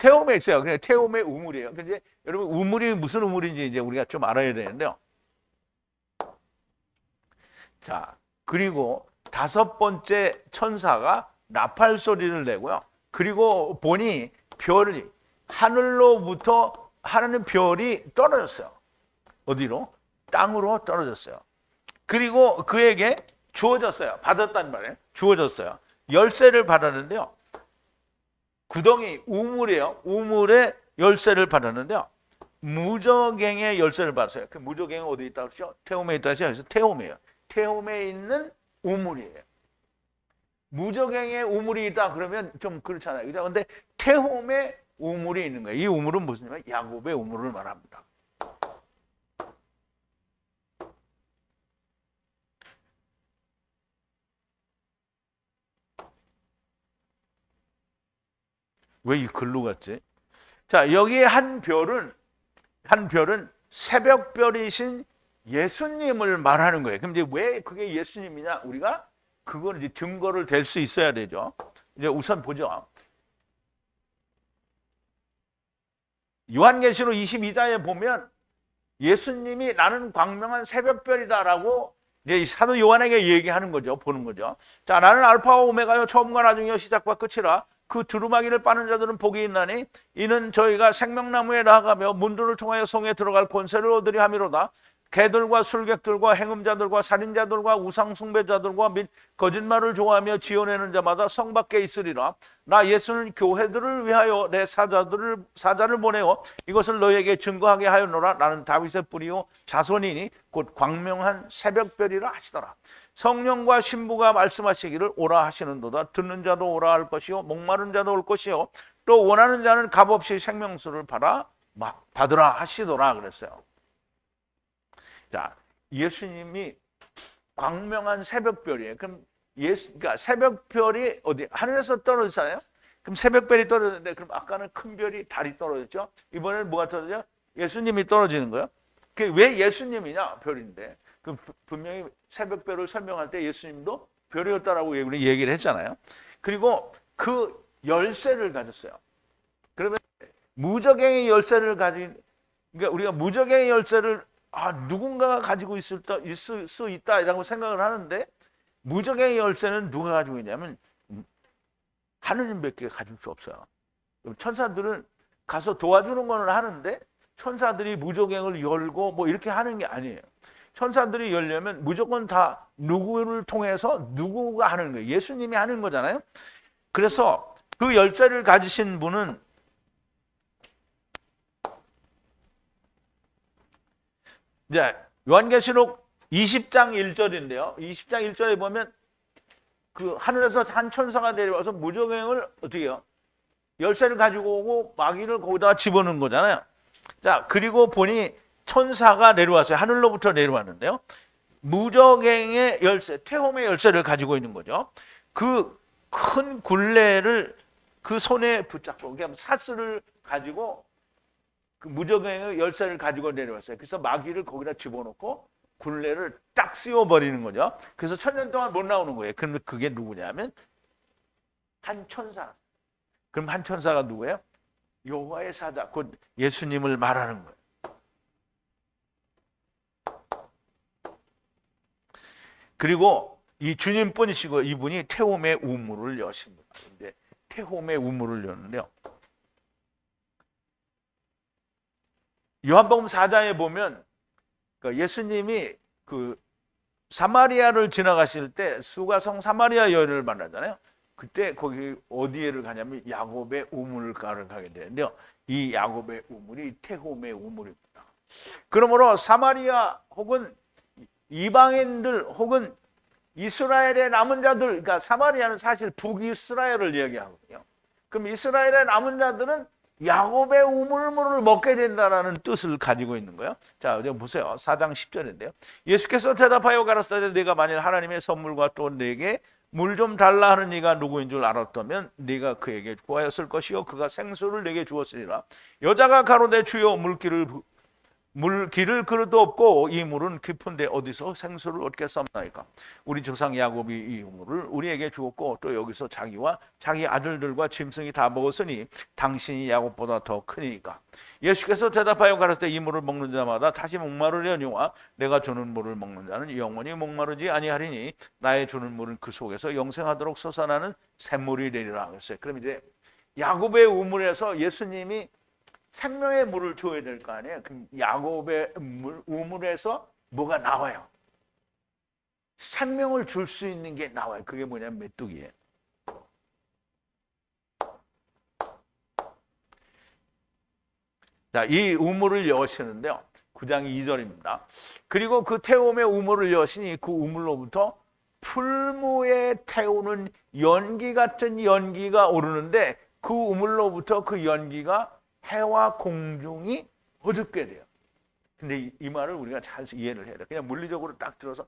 태홈에 있어요. 그냥 태홈의 우물이에요. 근데 여러분 우물이 무슨 우물인지 이제 우리가 좀 알아야 되는데요. 자, 그리고 다섯 번째 천사가 나팔 소리를 내고요. 그리고 보니 별이 하늘로부터 하나는 별이 떨어졌어요. 어디로? 땅으로 떨어졌어요. 그리고 그에게 주어졌어요. 받았단 말이에요. 주어졌어요. 열쇠를 받았는데요. 구덩이 우물이에요. 우물의 열쇠를 받았는데요. 무저갱의 열쇠를 받았어요. 그 무저갱은 어디 있다고 그러죠? 태홈에 있다고 해서 태홈이에요. 태홈에 있는 우물이에요. 무저갱의 우물이 있다 그러면 좀 그렇잖아요. 그런데 태홈에 우물이 있는 거예요. 이 우물은 무슨 말이에요? 야곱의 우물을 말합니다. 왜 이 글로 갔지? 자, 여기에 한 별은 새벽별이신 예수님을 말하는 거예요. 그럼 이제 왜 그게 예수님이냐? 우리가 그걸 이제 증거를 댈 수 있어야 되죠. 이제 우선 보죠. 요한계시록 22장에 보면 예수님이 나는 광명한 새벽별이다라고 이제 사도 요한에게 얘기하는 거죠. 보는 거죠. 자, 나는 알파와 오메가요 처음과 나중이요 시작과 끝이라. 그 두루마기를 빠는 자들은 복이 있나니 이는 저희가 생명나무에 나아가며 문들을 통하여 성에 들어갈 권세를 얻으리 함이로다. 개들과 술객들과 행음자들과 살인자들과 우상숭배자들과 및 거짓말을 좋아하며 지어내는 자마다 성 밖에 있으리라. 나 예수는 교회들을 위하여 내 사자를 보내어 이것을 너희에게 증거하게 하였노라. 나는 다윗의 뿌리요 자손이니 곧 광명한 새벽별이라 하시더라. 성령과 신부가 말씀하시기를 오라 하시는도다. 듣는 자도 오라 할 것이요 목마른 자도 올 것이요 또 원하는 자는 값없이 생명수를 받으라 하시더라 그랬어요. 자, 예수님이 광명한 새벽별이에요. 그럼 그러니까 새벽별이 어디 하늘에서 떨어지잖아요. 그럼 새벽별이 떨어졌는데 그럼 아까는 큰 별이 달이 떨어졌죠. 이번에는 뭐가 떨어져? 예수님이 떨어지는 거예요. 그게 왜 예수님이냐? 별인데. 그 분명히 새벽별을 설명할 때 예수님도 별이었다라고 우리 얘기를 했잖아요. 그리고 그 열쇠를 가졌어요. 그러면 무저갱의 열쇠를 가진, 그러니까 우리가 무저갱의 열쇠를 누군가가 가지고 있을 수 있다라고 생각을 하는데 무저갱의 열쇠는 누가 가지고 있냐면 하느님밖에 가질 수 없어요. 천사들은 가서 도와주는 거는 하는데 천사들이 무저갱을 열고 뭐 이렇게 하는 게 아니에요. 천사들이 열려면 무조건 다 누구를 통해서 누구가 하는 거예요. 예수님이 하는 거잖아요. 그래서 그 열쇠를 가지신 분은 이제 요한계시록 20장 1절인데요. 20장 1절에 보면 그 하늘에서 한 천사가 내려와서 무저갱을 어떻게 해요? 열쇠를 가지고 오고 마귀를 거기다가 집어넣은 거잖아요. 자, 그리고 보니 천사가 내려왔어요. 하늘로부터 내려왔는데요. 무저갱의 열쇠, 태홈의 열쇠를 가지고 있는 거죠. 그 큰 굴레를 그 손에 붙잡고, 그냥 사슬을 가지고 그 무저갱의 열쇠를 가지고 내려왔어요. 그래서 마귀를 거기다 집어넣고 굴레를 딱 씌워버리는 거죠. 그래서 1000년 동안 못 나오는 거예요. 그런데 그게 누구냐면 한 천사. 그럼 한 천사가 누구예요? 여호와의 사자, 곧 예수님을 말하는 거예요. 그리고 이 주님뿐이시고 이분이 태홈의 우물을 여십니다. 근데 태홈의 우물을 여는데요. 요한복음 4장에 보면 예수님이 그 사마리아를 지나가실 때 수가성 사마리아 여인을 만나잖아요. 그때 거기 어디에를 가냐면 야곱의 우물가를 가게 되는데요. 이 야곱의 우물이 태홈의 우물입니다. 그러므로 사마리아 혹은 이방인들 혹은 이스라엘의 남은 자들, 그러니까 사마리아는 사실 북이스라엘을 이야기하거든요. 그럼 이스라엘의 남은 자들은 야곱의 우물물을 먹게 된다라는 뜻을 가지고 있는 거예요. 자, 여기 보세요. 4장 10절인데요. 예수께서 대답하여 가라사대 네가 만일 하나님의 선물과 또 내게 물 좀 달라 하는 이가 누구인 줄 알았다면 네가 그에게 구하였을 것이요 그가 생수를 내게 주었으리라. 여자가 가로되 주여 물길을 그릇도 없고 이 물은 깊은데 어디서 생수를 얻겠사옵나이까. 우리 조상 야곱이 이 물을 우리에게 주었고 또 여기서 자기와 자기 아들들과 짐승이 다 먹었으니 당신이 야곱보다 더 크니까. 예수께서 대답하여 가라사대 이 물을 먹는 자마다 다시 목마르려니와 내가 주는 물을 먹는 자는 영원히 목마르지 아니하리니 나의 주는 물은 그 속에서 영생하도록 솟아나는 샘물이 되리라 하셨어요. 그럼 이제 야곱의 우물에서 예수님이 생명의 물을 줘야 될 거 아니에요. 그럼 야곱의 우물에서 뭐가 나와요? 생명을 줄 수 있는 게 나와요. 그게 뭐냐면 메뚜기예요. 자, 이 우물을 여시는데요. 9장 2절입니다. 그리고 그 태홈의 우물을 여시니 그 우물로부터 풀무에 태우는 연기 같은 연기가 오르는데 그 우물로부터 그 연기가 해와 공중이 어둡게 돼요. 근데 이 말을 우리가 잘 이해를 해야 돼요. 그냥 물리적으로 딱 들어서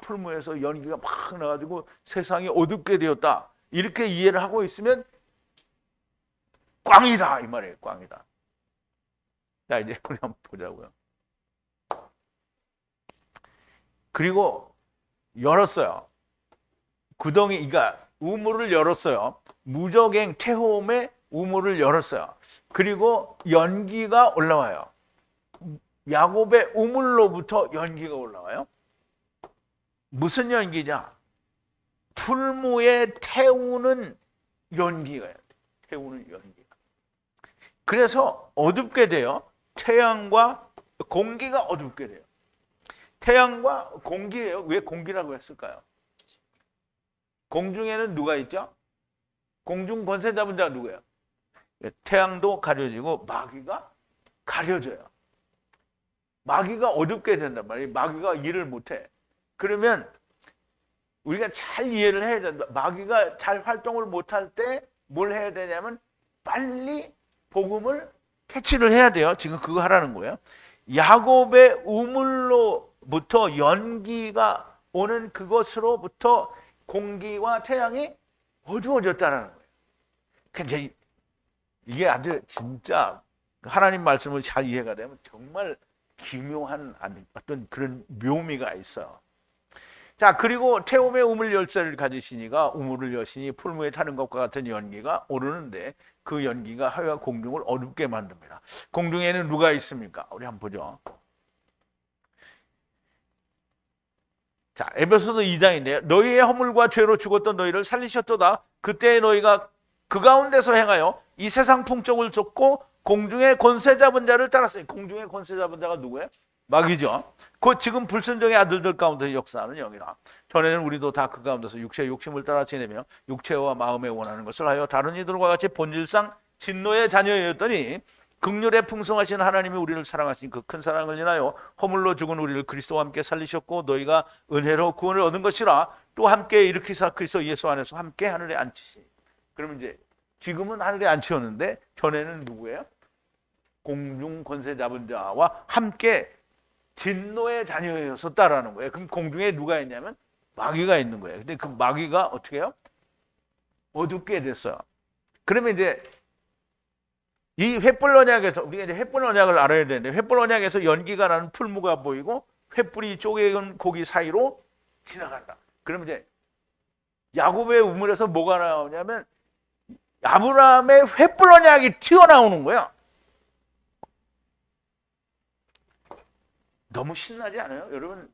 풀무에서 연기가 막 나가지고 세상이 어둡게 되었다. 이렇게 이해를 하고 있으면 꽝이다 이 말이에요. 꽝이다. 자, 이제 우리 한번 보자고요. 그리고 열었어요. 구덩이, 그러니까 우물을 열었어요. 무저갱 태홈의 우물을 열었어요. 그리고 연기가 올라와요. 야곱의 우물로부터 연기가 올라와요. 무슨 연기냐? 풀무에 태우는 연기가 태우는 연기가. 그래서 어둡게 돼요. 태양과 공기가 어둡게 돼요. 태양과 공기예요. 왜 공기라고 했을까요? 공중에는 누가 있죠? 공중 권세 잡은 자가 누구예요? 태양도 가려지고 마귀가 가려져요. 마귀가 어둡게 된단 말이에요. 마귀가 일을 못해. 그러면 우리가 잘 이해를 해야 된다. 마귀가 잘 활동을 못할 때 뭘 해야 되냐면 빨리 복음을 캐치를 해야 돼요. 지금 그거 하라는 거예요. 야곱의 우물로부터 연기가 오는 그것으로부터 공기와 태양이 어두워졌다는 거예요. 그러니까 이게 아주 진짜 하나님 말씀을 잘 이해가 되면 정말 기묘한 어떤 그런 묘미가 있어요. 자, 그리고 태홈의 우물 열쇠를 가지시니가 우물을 여시니 풀무에 타는 것과 같은 연기가 오르는데 그 연기가 하와 공중을 어둡게 만듭니다. 공중에는 누가 있습니까? 우리 한번 보죠. 자, 에베소서 2장인데요. 너희의 허물과 죄로 죽었던 너희를 살리셨도다. 그때 너희가 그 가운데서 행하여 이 세상 풍족을 쫓고 공중의 권세 잡은 자를 따랐으니, 공중의 권세 잡은 자가 누구예요? 마귀죠. 곧 지금 불순종의 아들들 가운데 역사하는 영이라. 전에는 우리도 다 그 가운데서 육체의 욕심을 따라 지내며 육체와 마음에 원하는 것을 하여 다른 이들과 같이 본질상 진노의 자녀였더니 긍휼에 풍성하신 하나님이 우리를 사랑하신 그 큰 사랑을 인하여 허물로 죽은 우리를 그리스도와 함께 살리셨고 너희가 은혜로 구원을 얻은 것이라 또 함께 일으키사 그리스도 예수 안에서 함께 하늘에 앉히시. 그러면 이제 지금은 하늘에 앉히었는데 전에는 누구예요? 공중 권세 잡은 자와 함께 진노의 자녀였었다라는 거예요. 그럼 공중에 누가 있냐면 마귀가 있는 거예요. 근데 그 마귀가 어떻게 해요? 어둡게 됐어요. 그러면 이제 이 횃불 언약에서 우리가 이제 횃불 언약을 알아야 되는데, 횃불 언약에서 연기가 나는 풀무가 보이고 횃불이 쪼개은 고기 사이로 지나간다. 그러면 이제 야곱의 우물에서 뭐가 나오냐면 아브라함의 횃불 언약이 튀어나오는 거야. 너무 신나지 않아요? 여러분,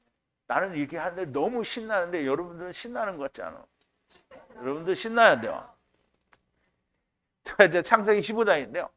나는 이렇게 하는데 너무 신나는데 여러분들은 신나는 것 같지 않아요? 여러분들 신나야 돼요. 이제 창세기 15장인데요.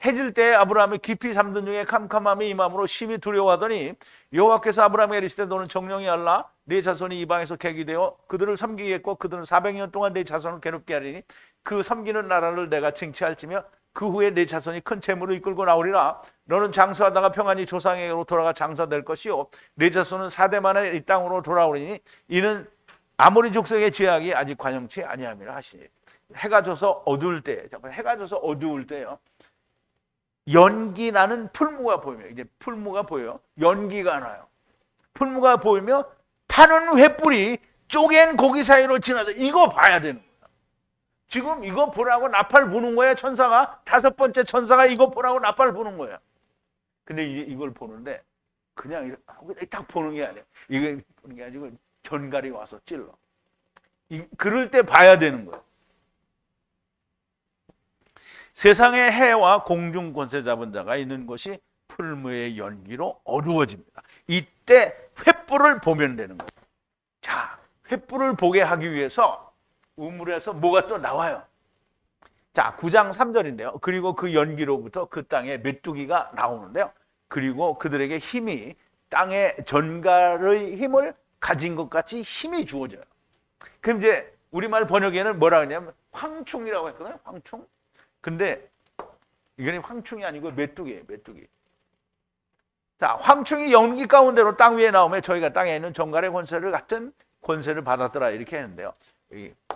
해질 때 아브라함이 깊이 잠든 중에 캄캄함이 임함으로 심히 두려워하더니 여호와께서 아브라함에게 이르시되 너는 정령이 알라 네 자손이 이방에서 객이되어 그들을 섬기겠고 그들은 400년 동안 네 자손을 괴롭게 하리니 그 섬기는 나라를 내가 징치할지며 그 후에 네 자손이 큰 재물을 이끌고 나오리라. 너는 장수하다가 평안히 조상에게로 돌아가 장사될 것이요 네 자손은 4대 만에 이 땅으로 돌아오리니 이는 아모리 족속의 죄악이 아직 관영치 아니함이라 하시니. 해가 져서 어두울 때, 해가 져서 어두울 때요. 연기 나는 풀무가 보이며, 이제 풀무가 보여요. 연기가 나요. 풀무가 보이며 타는 횃불이 쪼갠 고기 사이로 지나서 이거 봐야 되는 거야. 지금 이거 보라고 나팔 부는 거야, 천사가. 5번째 천사가 이거 보라고 나팔 부는 거야. 근데 이걸 보는데 그냥 딱 보는 게 아니야. 이거 보는 게 아니고 전갈이 와서 찔러. 그럴 때 봐야 되는 거예요. 세상의 해와 공중 권세 잡은 자가 있는 곳이 풀무의 연기로 어두워집니다. 이때 횃불을 보면 되는 거예요. 자, 횃불을 보게 하기 위해서 우물에서 뭐가 또 나와요. 자, 9장 3절인데요. 그리고 그 연기로부터 그 땅에 메뚜기가 나오는데요. 그리고 그들에게 힘이 땅의 전갈의 힘을 가진 것 같이 힘이 주어져요. 그럼 이제 우리말 번역에는 뭐라 그러냐면 황충이라고 했거든요. 황충. 근데 이거는 황충이 아니고 메뚜기예요. 메뚜기. 자, 황충이 연기 가운데로 땅 위에 나오면 저희가 땅에 있는 전갈의 권세를 같은 권세를 받았더라 이렇게 했는데요.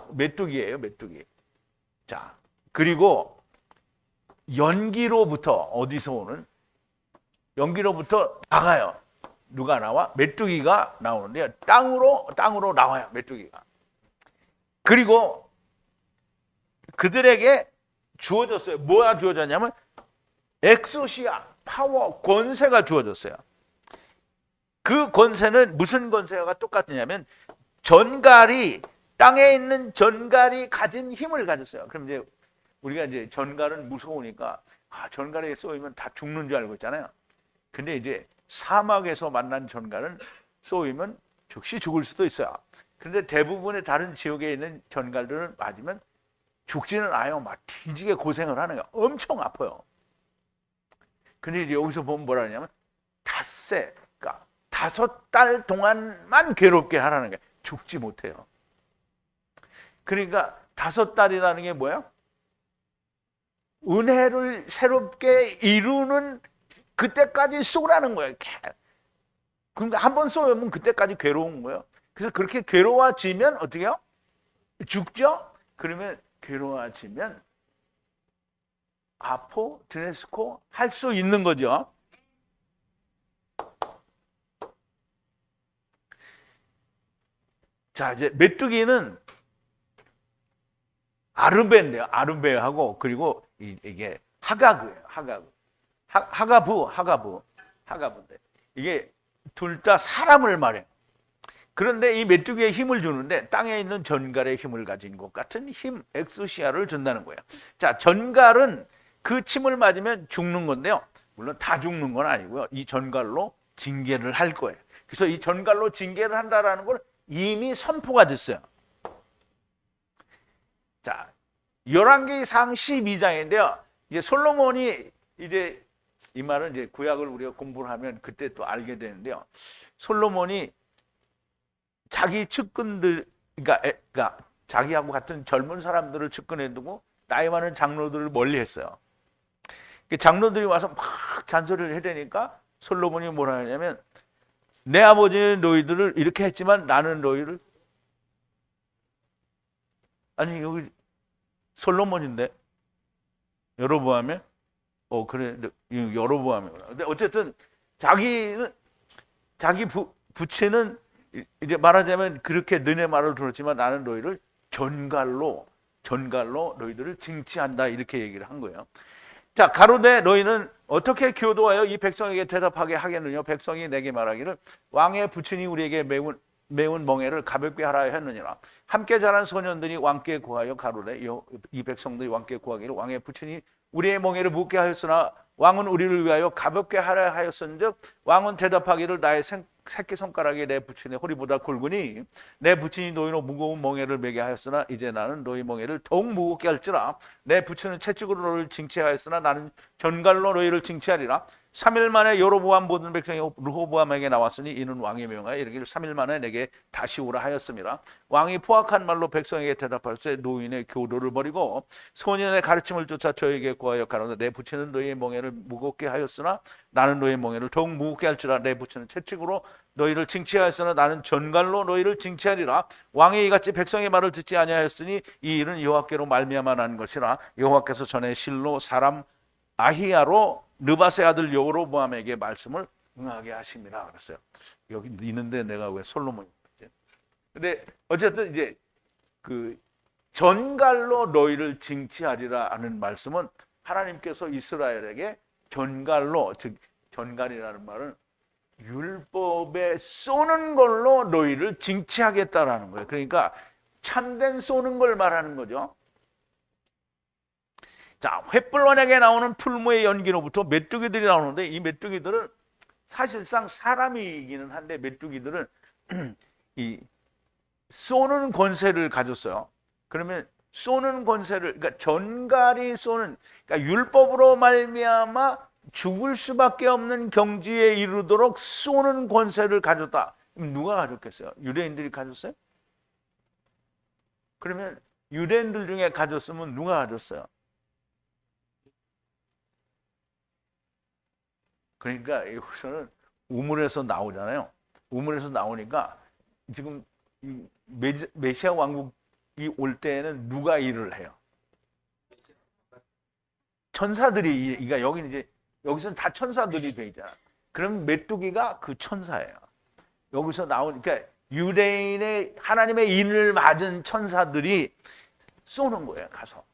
메뚜기예요. 메뚜기. 자, 그리고 연기로부터 어디서 오는? 연기로부터 나가요. 누가 나와? 메뚜기가 나오는데요. 땅으로 나와요. 메뚜기가. 그리고 그들에게 주어졌어요. 뭐가 주어졌냐면 엑소시아, 파워, 권세가 주어졌어요. 그 권세는 무슨 권세가 똑같냐면 전갈이 땅에 있는 전갈이 가진 힘을 가졌어요. 그럼 이제 우리가 이제 전갈은 무서우니까 전갈에 쏘이면 다 죽는 줄 알고 있잖아요. 근데 이제 사막에서 만난 전갈은 쏘이면 즉시 죽을 수도 있어요. 그런데 대부분의 다른 지역에 있는 전갈들은 맞으면 죽지는 않아요. 막 뒤지게 고생을 하는 거야. 엄청 아파요. 근데 이제 여기서 보면 뭐라 하냐면 닷새, 그러니까 5달 동안만 괴롭게 하라는 게 죽지 못해요. 그러니까 5달이라는 게 뭐야? 은혜를 새롭게 이루는 그때까지 쏘라는 거예요. 그러니까 한번 쏘면 그때까지 괴로운 거예요. 그래서 그렇게 괴로워지면 어떻게 해요? 죽죠? 그러면 괴로워지면 아포, 드네스코 할 수 있는 거죠. 자, 이제 메뚜기는 아르베인데요. 아르베하고 그리고 이게 하가그예요. 하가부인데 이게 둘 다 사람을 말해요. 그런데 이 메뚜기에 힘을 주는데 땅에 있는 전갈의 힘을 가진 것 같은 힘, 엑소시아를 준다는 거예요. 자, 전갈은 그 침을 맞으면 죽는 건데요. 물론 다 죽는 건 아니고요. 이 전갈로 징계를 할 거예요. 그래서 이 전갈로 징계를 한다라는 걸 이미 선포가 됐어요. 자, 열왕기상 12장인데요. 이제 솔로몬이 이제 이 말은 이제 구약을 우리가 공부를 하면 그때 또 알게 되는데요. 솔로몬이 자기 측근들, 그러니까 자기하고 같은 젊은 사람들을 측근해 두고 나이 많은 장로들을 멀리 했어요. 장로들이 와서 막 잔소리를 해대니까 솔로몬이 뭐라 하냐면 내 아버지는 너희들을 이렇게 했지만 나는 너희를 아니 여기 솔로몬인데 여로보암에 그래 여로보암이구나. 근데 어쨌든 자기 부친은 이제 말하자면 그렇게 너네 말을 들었지만 나는 너희를 전갈로 너희들을 징치한다 이렇게 얘기를 한 거예요. 자, 가로되 너희는 어떻게 교도하여 이 백성에게 대답하게 하겠느냐? 백성이 내게 말하기를 왕의 부친이 우리에게 매운 멍에를 가볍게 하라 했느니라. 함께 자란 소년들이 왕께 구하여 가로되 이 백성들이 왕께 구하기를 왕의 부친이 우리의 멍에를 묻게 하였으나 왕은 우리를 위하여 가볍게 하라 하였은즉 왕은 대답하기를 나의 새끼손가락이 내 부친의 허리보다 굵으니 내 부친이 너희로 무거운 멍에를 매게 하였으나 이제 나는 너희 멍에를 더욱 무겁게 할지라. 내 부친은 채찍으로 너희를 징치하였으나 나는 전갈로 너희를 징치하리라. 3일 만에 여로보암 모든 백성이 르호보암에게 나왔으니 이는 왕의 명하여 이르기를 3일 만에 내게 다시 오라 하였습니다. 왕이 포악한 말로 백성에게 대답할세 노인의 교도를 버리고 소년의 가르침을 쫓아 저에게 구하여 가로되 내 부친은 너희의 멍에를 무겁게 하였으나 나는 너희의 멍에를 더욱 무겁게 할지라. 내 부친은 채찍으로 너희를 징치하였으나 나는 전갈로 너희를 징치하리라. 왕이 이같이 백성의 말을 듣지 아니하였으니 이 일은 여호와께로 말미암아 난 것이라. 여호와께서 전에 실로 사람 아히야로 느바세 아들 여로보암에게 말씀을 응하게 하심이라 그랬어요. 여기 있는데 내가 왜 솔로몬이 있지? 근데 어쨌든 이제 그 전갈로 너희를 징치하리라는 말씀은 하나님께서 이스라엘에게 전갈로, 즉 전갈이라는 말은 율법에 쏘는 걸로 너희를 징치하겠다라는 거예요. 그러니까 참된 쏘는 걸 말하는 거죠. 자, 횃불원에게 나오는 풀무의 연기로부터 메뚜기들이 나오는데 이 메뚜기들은 사실상 사람이기는 한데 메뚜기들은 이 쏘는 권세를 가졌어요. 그러면 쏘는 권세를, 그러니까 전갈이 쏘는, 그러니까 율법으로 말미암아 죽을 수밖에 없는 경지에 이르도록 쏘는 권세를 가졌다. 그럼 누가 가졌겠어요? 유대인들이 가졌어요? 그러면 유대인들 중에 가졌으면 누가 가졌어요? 그러니까 여기서는 우물에서 나오잖아요. 우물에서 나오니까 지금 메시아 왕국이 올 때에는 누가 일을 해요? 천사들이. 그러니까 여기는 이제 여기서는 다 천사들이 돼 있잖아. 그럼 메뚜기가 그 천사예요. 여기서 나오니까 유대인의 하나님의 인을 맞은 천사들이 쏘는 거예요. 가서.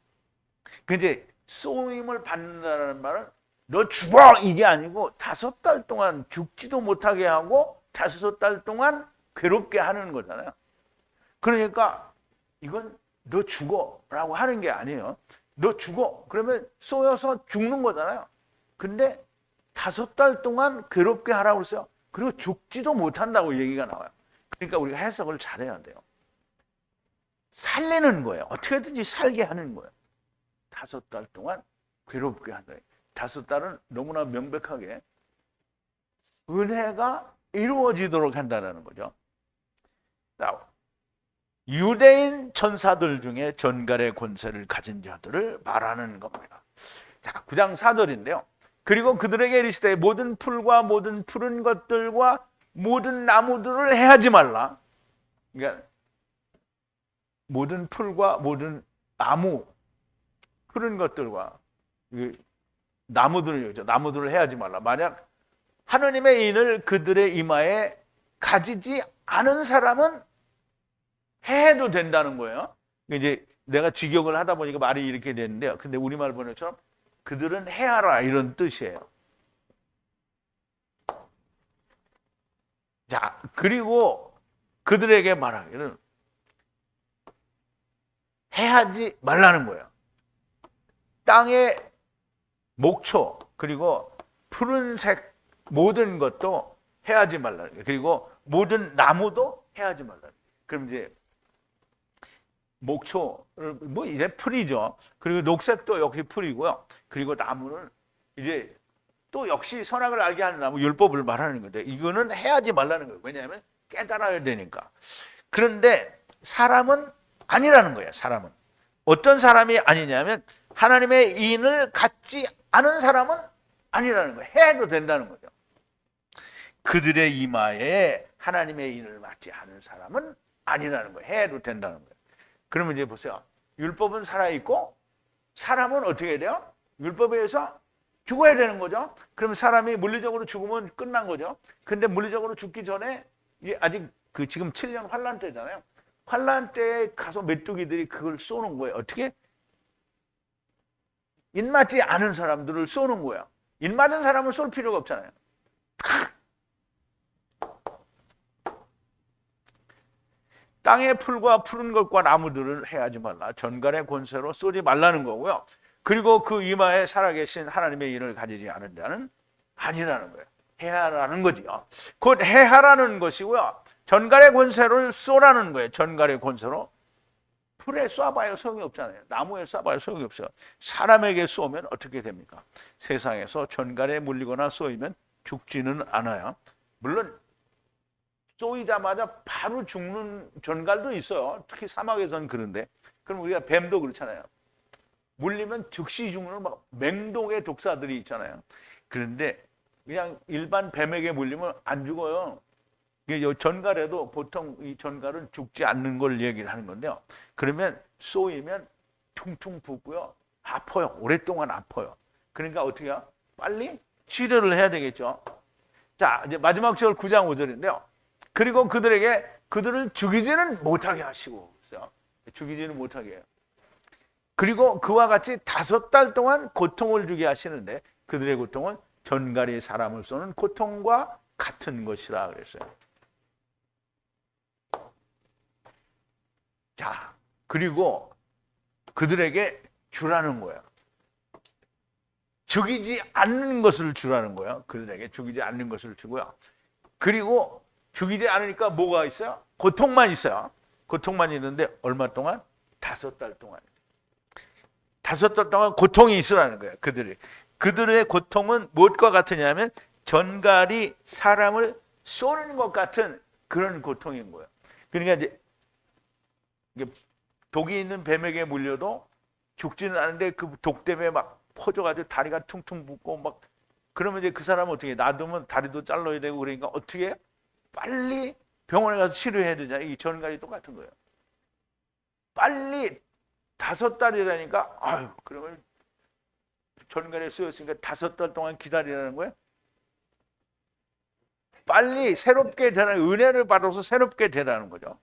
근데 쏘임을 받는다는 말은 너 죽어 이게 아니고 5달 동안 죽지도 못하게 하고 5달 동안 괴롭게 하는 거잖아요. 그러니까 이건 너 죽어라고 하는 게 아니에요. 너 죽어 그러면 쏘여서 죽는 거잖아요. 근데 5달 동안 괴롭게 하라고 했어요. 그리고 죽지도 못한다고 얘기가 나와요. 그러니까 우리가 해석을 잘해야 돼요. 살리는 거예요. 어떻게든지 살게 하는 거예요. 5달 동안 괴롭게 한다. 5달은 너무나 명백하게 은혜가 이루어지도록 한다는 거죠. 유대인 천사들 중에 전갈의 권세를 가진 자들을 말하는 겁니다. 자, 9장 4절인데요. 그리고 그들에게 이르시되 모든 풀과 모든 푸른 것들과 모든 나무들을 해하지 말라. 그러니까 모든 풀과 모든 나무, 푸른 것들과 나무들을 해하지 말라. 만약 하나님의 인을 그들의 이마에 가지지 않은 사람은 해도 된다는 거예요. 이제 내가 직역을 하다 보니까 말이 이렇게 됐는데요. 근데 우리말 번역처럼 그들은 해하라 이런 뜻이에요. 자, 그리고 그들에게 말하기를 해하지 말라는 거예요. 땅의 목초 그리고 푸른색 모든 것도 해하지 말라는 거예요. 그리고 모든 나무도 해하지 말라는 거예요. 그럼 이제 목초를 뭐 이제 풀이죠. 그리고 녹색도 역시 풀이고요. 그리고 나무는 이제 또 역시 선악을 알게 하는 나무 율법을 말하는 건데 이거는 해하지 말라는 거예요. 왜냐하면 깨달아야 되니까. 그런데 사람은 아니라는 거예요. 사람은 어떤 사람이 아니냐면 하나님의 인을 갖지 않은 사람은 아니라는 거예요. 해도 된다는 거죠. 그들의 이마에 하나님의 인을 맞지 않은 사람은 아니라는 거예요. 해도 된다는 거예요. 그러면 이제 보세요. 율법은 살아있고 사람은 어떻게 돼요? 율법에 의해서 죽어야 되는 거죠. 그러면 사람이 물리적으로 죽으면 끝난 거죠. 근데 물리적으로 죽기 전에 아직 지금 7년 환란 때잖아요. 환란 때에 가서 메뚜기들이 그걸 쏘는 거예요. 어떻게? 입맞지 않은 사람들을 쏘는 거야. 입맞은 사람을 쏠 필요가 없잖아요. 땅의 풀과 푸른 것과 나무들을 해하지 말라. 전갈의 권세로 쏘지 말라는 거고요. 그리고 그 이마에 살아계신 하나님의 인을 가지지 않은 자는 아니라는 거예요. 해하라는 거지요. 곧 해하라는 것이고요. 전갈의 권세를 쏘라는 거예요. 전갈의 권세로. 풀에 쏴봐야 소용이 없잖아요. 나무에 쏴봐야 소용이 없어요. 사람에게 쏘면 어떻게 됩니까? 세상에서 전갈에 물리거나 쏘이면 죽지는 않아요. 물론 쏘이자마자 바로 죽는 전갈도 있어요. 특히 사막에서는 그런데. 그럼 우리가 뱀도 그렇잖아요. 물리면 즉시 죽는 막 맹독의 독사들이 있잖아요. 그런데 그냥 일반 뱀에게 물리면 안 죽어요. 이게 전갈에도 보통 이 전갈은 죽지 않는 걸 얘기를 하는 건데요. 그러면 쏘이면 퉁퉁 붓고요. 아파요. 오랫동안 아파요. 그러니까 어떻게 해요? 빨리 치료를 해야 되겠죠. 자, 이제 마지막 절 9장 5절인데요. 그리고 그들을 죽이지는 못하게 하시고, 죽이지는 못하게 해요. 그리고 그와 같이 5달 동안 고통을 주게 하시는데 그들의 고통은 전갈이 사람을 쏘는 고통과 같은 것이라 그랬어요. 자, 그리고 그들에게 주라는 거예요. 죽이지 않는 것을 주라는 거예요. 그들에게 죽이지 않는 것을 주고요. 그리고 죽이지 않으니까 뭐가 있어요? 고통만 있어요. 고통만 있는데 얼마 동안? 5달 동안. 5달 동안 고통이 있으라는 거예요. 그들의 고통은 무엇과 같으냐면 전갈이 사람을 쏘는 것 같은 그런 고통인 거예요. 그러니까 이제 독이 있는 뱀에게 물려도 죽지는 않은데 그 독 때문에 막 퍼져가지고 다리가 퉁퉁 붓고 막 그러면 이제 그 사람은 어떻게 놔두면 다리도 잘라야 되고 그러니까 어떻게 해요? 빨리 병원에 가서 치료해야 되잖아요. 이 전갈이 똑같은 거예요. 빨리 5달이라니까 아유 그러면 전갈에 쓰였으니까 5달 동안 기다리라는 거예요. 빨리 새롭게 되라는 은혜를 받아서 새롭게 되라는 거죠.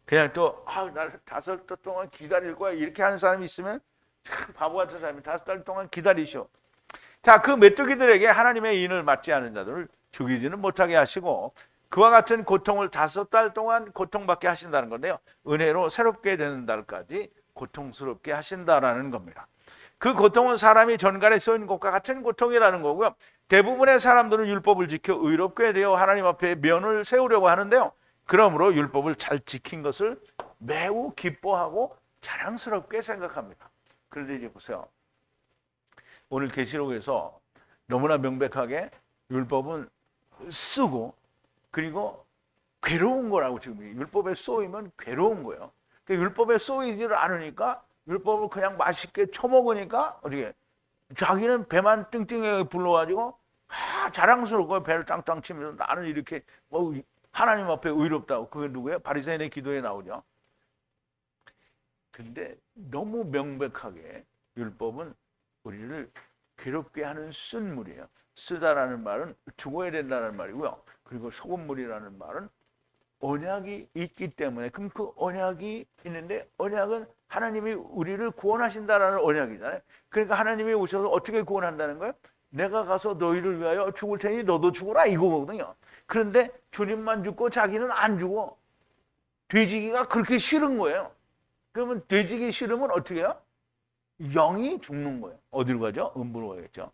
그냥 또 나 5달 동안 기다릴 거야 이렇게 하는 사람이 있으면 참 바보 같은 사람이 5달 동안 기다리셔. 자, 그 메뚜기들에게 하나님의 인을 맞지 않은 자들을 죽이지는 못하게 하시고 그와 같은 고통을 5달 동안 고통받게 하신다는 건데요. 은혜로 새롭게 되는 달까지 고통스럽게 하신다라는 겁니다. 그 고통은 사람이 전갈에 쏘인 것과 같은 고통이라는 거고요. 대부분의 사람들은 율법을 지켜 의롭게 되어 하나님 앞에 면을 세우려고 하는데요. 그러므로 율법을 잘 지킨 것을 매우 기뻐하고 자랑스럽게 생각합니다. 그런데 이제 보세요. 오늘 계시록에서 너무나 명백하게 율법은 쓰고 그리고 괴로운 거라고 지금 율법에 쏘이면 괴로운 거예요. 그러니까 율법에 쏘이지를 않으니까 율법을 그냥 맛있게 처먹으니까 어떻게 자기는 배만 띵띵하게 불러가지고 자랑스럽고 배를 땅땅 치면서 나는 이렇게 하나님 앞에 의롭다고. 그게 누구예요? 바리새인의 기도에 나오죠. 근데 너무 명백하게 율법은 우리를 괴롭게 하는 쓴물이에요. 쓰다라는 말은 죽어야 된다는 말이고요. 그리고 소금물이라는 말은 언약이 있기 때문에 그럼 그 언약이 있는데 언약은 하나님이 우리를 구원하신다라는 언약이잖아요. 그러니까 하나님이 오셔서 어떻게 구원한다는 거예요? 내가 가서 너희를 위하여 죽을 테니 너도 죽어라 이거거든요. 그런데 주님만 죽고 자기는 안 죽어. 돼지기가 그렇게 싫은 거예요. 그러면 돼지기 싫으면 어떻게 해요? 영이 죽는 거예요. 어디로 가죠? 음부로 가겠죠.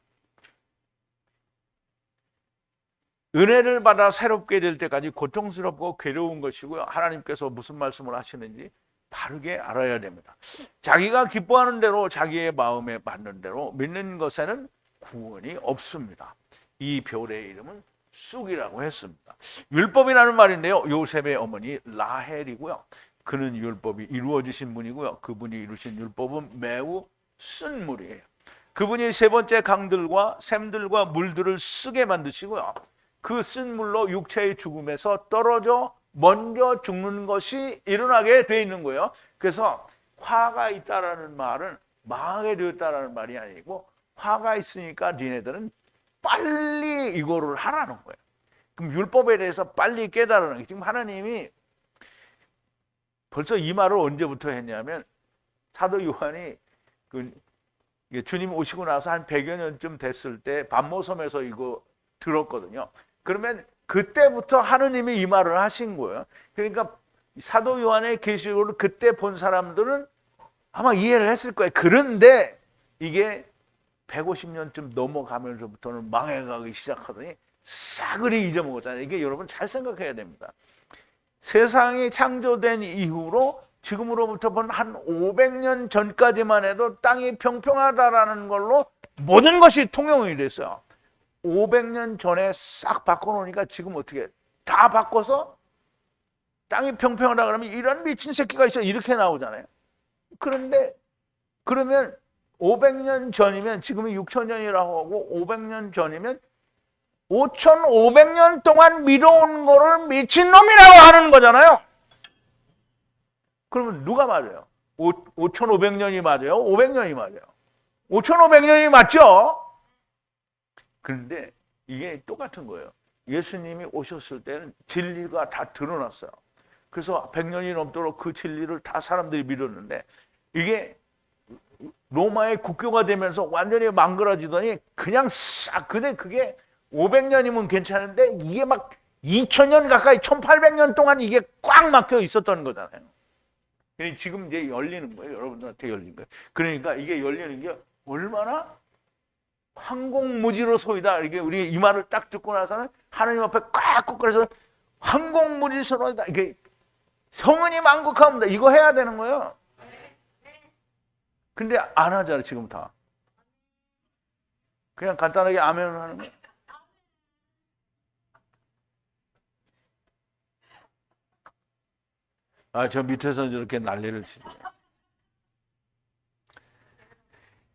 은혜를 받아 새롭게 될 때까지 고통스럽고 괴로운 것이고요. 하나님께서 무슨 말씀을 하시는지 바르게 알아야 됩니다. 자기가 기뻐하는 대로 자기의 마음에 맞는 대로 믿는 것에는 구원이 없습니다. 이 별의 이름은 쑥이라고 했습니다. 율법이라는 말인데요. 요셉의 어머니 라헬이고요. 그는 율법이 이루어지신 분이고요. 그분이 이루신 율법은 매우 쓴 물이에요. 그분이 세 번째 강들과 샘들과 물들을 쓰게 만드시고요. 그 쓴 물로 육체의 죽음에서 떨어져 먼저 죽는 것이 일어나게 돼 있는 거예요. 그래서 화가 있다라는 말은 망하게 되었다라는 말이 아니고 화가 있으니까 니네들은 빨리 이거를 하라는 거예요. 그럼 율법에 대해서 빨리 깨달으는 게 지금 하나님이 벌써 이 말을 언제부터 했냐면 사도 요한이 주님 오시고 나서 한 100여 년쯤 됐을 때 반모섬에서 이거 들었거든요. 그러면 그때부터 하느님이 이 말을 하신 거예요. 그러니까 사도 요한의 계시록을 그때 본 사람들은 아마 이해를 했을 거예요. 그런데 이게 150년쯤 넘어가면서부터는 망해가기 시작하더니 싸그리 잊어먹었잖아요. 이게 여러분 잘 생각해야 됩니다. 세상이 창조된 이후로 지금으로부터 본 한 500년 전까지만 해도 땅이 평평하다라는 걸로 모든 것이 통용이 됐어요. 500년 전에 싹 바꿔놓으니까 지금 어떻게 다 바꿔서 땅이 평평하다 그러면 이런 미친 새끼가 있어 이렇게 나오잖아요. 그런데 그러면 500년 전이면 지금이 6,000년이라고 하고 500년 전이면 5,500년 동안 미뤄온 거를 미친놈이라고 하는 거잖아요. 그러면 누가 맞아요? 5,500년이 맞아요? 500년이 맞아요? 5,500년이 맞죠? 그런데 이게 똑같은 거예요. 예수님이 오셨을 때는 진리가 다 드러났어요. 그래서 100년이 넘도록 그 진리를 다 사람들이 믿었는데 이게 로마의 국교가 되면서 완전히 망그러지더니 그냥 싹 근데 그게 500년이면 괜찮은데 이게 막 2000년 가까이 1800년 동안 이게 꽉 막혀 있었던 거잖아요. 지금 이제 열리는 거예요. 여러분들한테 열린 거예요. 그러니까 이게 열리는 게 얼마나 황공무지로소이다. 이게 우리 이 말을 딱 듣고 나서는 하나님 앞에 꽉 꺾어서 황공무지로소이다. 이게 성은이 만국하옵니다. 이거 해야 되는 거예요. 근데 안 하잖아요. 지금 다. 그냥 간단하게 아멘을 하는 거예요. 저 밑에서 저렇게 난리를 치죠.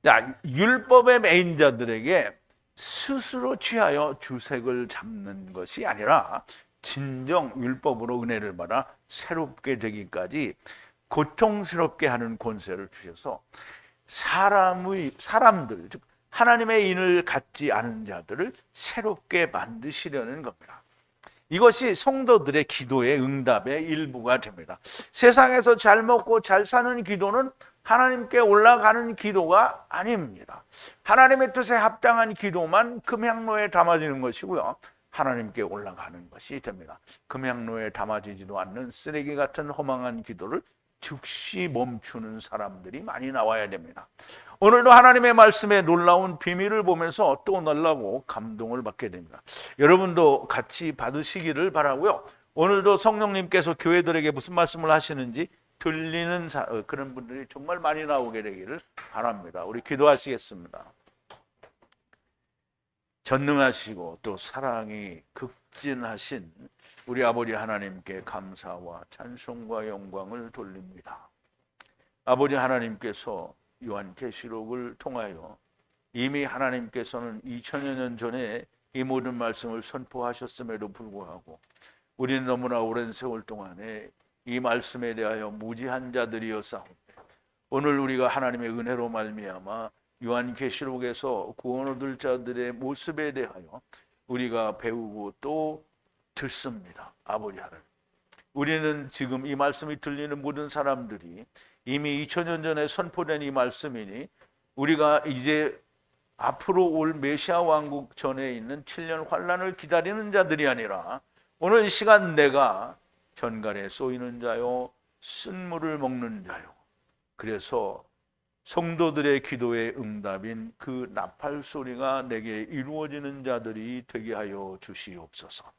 자, 율법의 매인자들에게 스스로 취하여 주색을 잡는 것이 아니라 진정 율법으로 은혜를 받아 새롭게 되기까지 고통스럽게 하는 권세를 주셔서 사람들, 즉 하나님의 인을 갖지 않은 자들을 새롭게 만드시려는 겁니다. 이것이 성도들의 기도의 응답의 일부가 됩니다. 세상에서 잘 먹고 잘 사는 기도는 하나님께 올라가는 기도가 아닙니다. 하나님의 뜻에 합당한 기도만 금향로에 담아지는 것이고요. 하나님께 올라가는 것이 됩니다. 금향로에 담아지지도 않는 쓰레기 같은 허망한 기도를 즉시 멈추는 사람들이 많이 나와야 됩니다. 오늘도 하나님의 말씀에 놀라운 비밀을 보면서 또 놀라고 감동을 받게 됩니다. 여러분도 같이 받으시기를 바라고요. 오늘도 성령님께서 교회들에게 무슨 말씀을 하시는지 들리는 그런 분들이 정말 많이 나오게 되기를 바랍니다. 우리 기도하시겠습니다. 전능하시고 또 사랑이 극진하신 우리 아버지 하나님께 감사와 찬송과 영광을 돌립니다. 아버지 하나님께서 요한계시록을 통하여 이미 하나님께서는 2000여 년 전에 이 모든 말씀을 선포하셨음에도 불구하고 우리는 너무나 오랜 세월 동안에 이 말씀에 대하여 무지한 자들이었사오니 오늘 우리가 하나님의 은혜로 말미암아 요한계시록에서 구원 얻을 자들의 모습에 대하여 우리가 배우고 또 듣습니다. 아버지 하나님, 우리는 지금 이 말씀이 들리는 모든 사람들이 이미 2000년 전에 선포된 이 말씀이니 우리가 이제 앞으로 올 메시아 왕국 전에 있는 7년 환란을 기다리는 자들이 아니라 오늘 이 시간 내가 전갈에 쏘이는 자요 쓴물을 먹는 자요, 그래서 성도들의 기도의 응답인 그 나팔 소리가 내게 이루어지는 자들이 되게 하여 주시옵소서.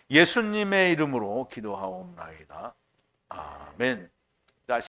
예수님의 이름으로 기도하옵나이다. 아멘.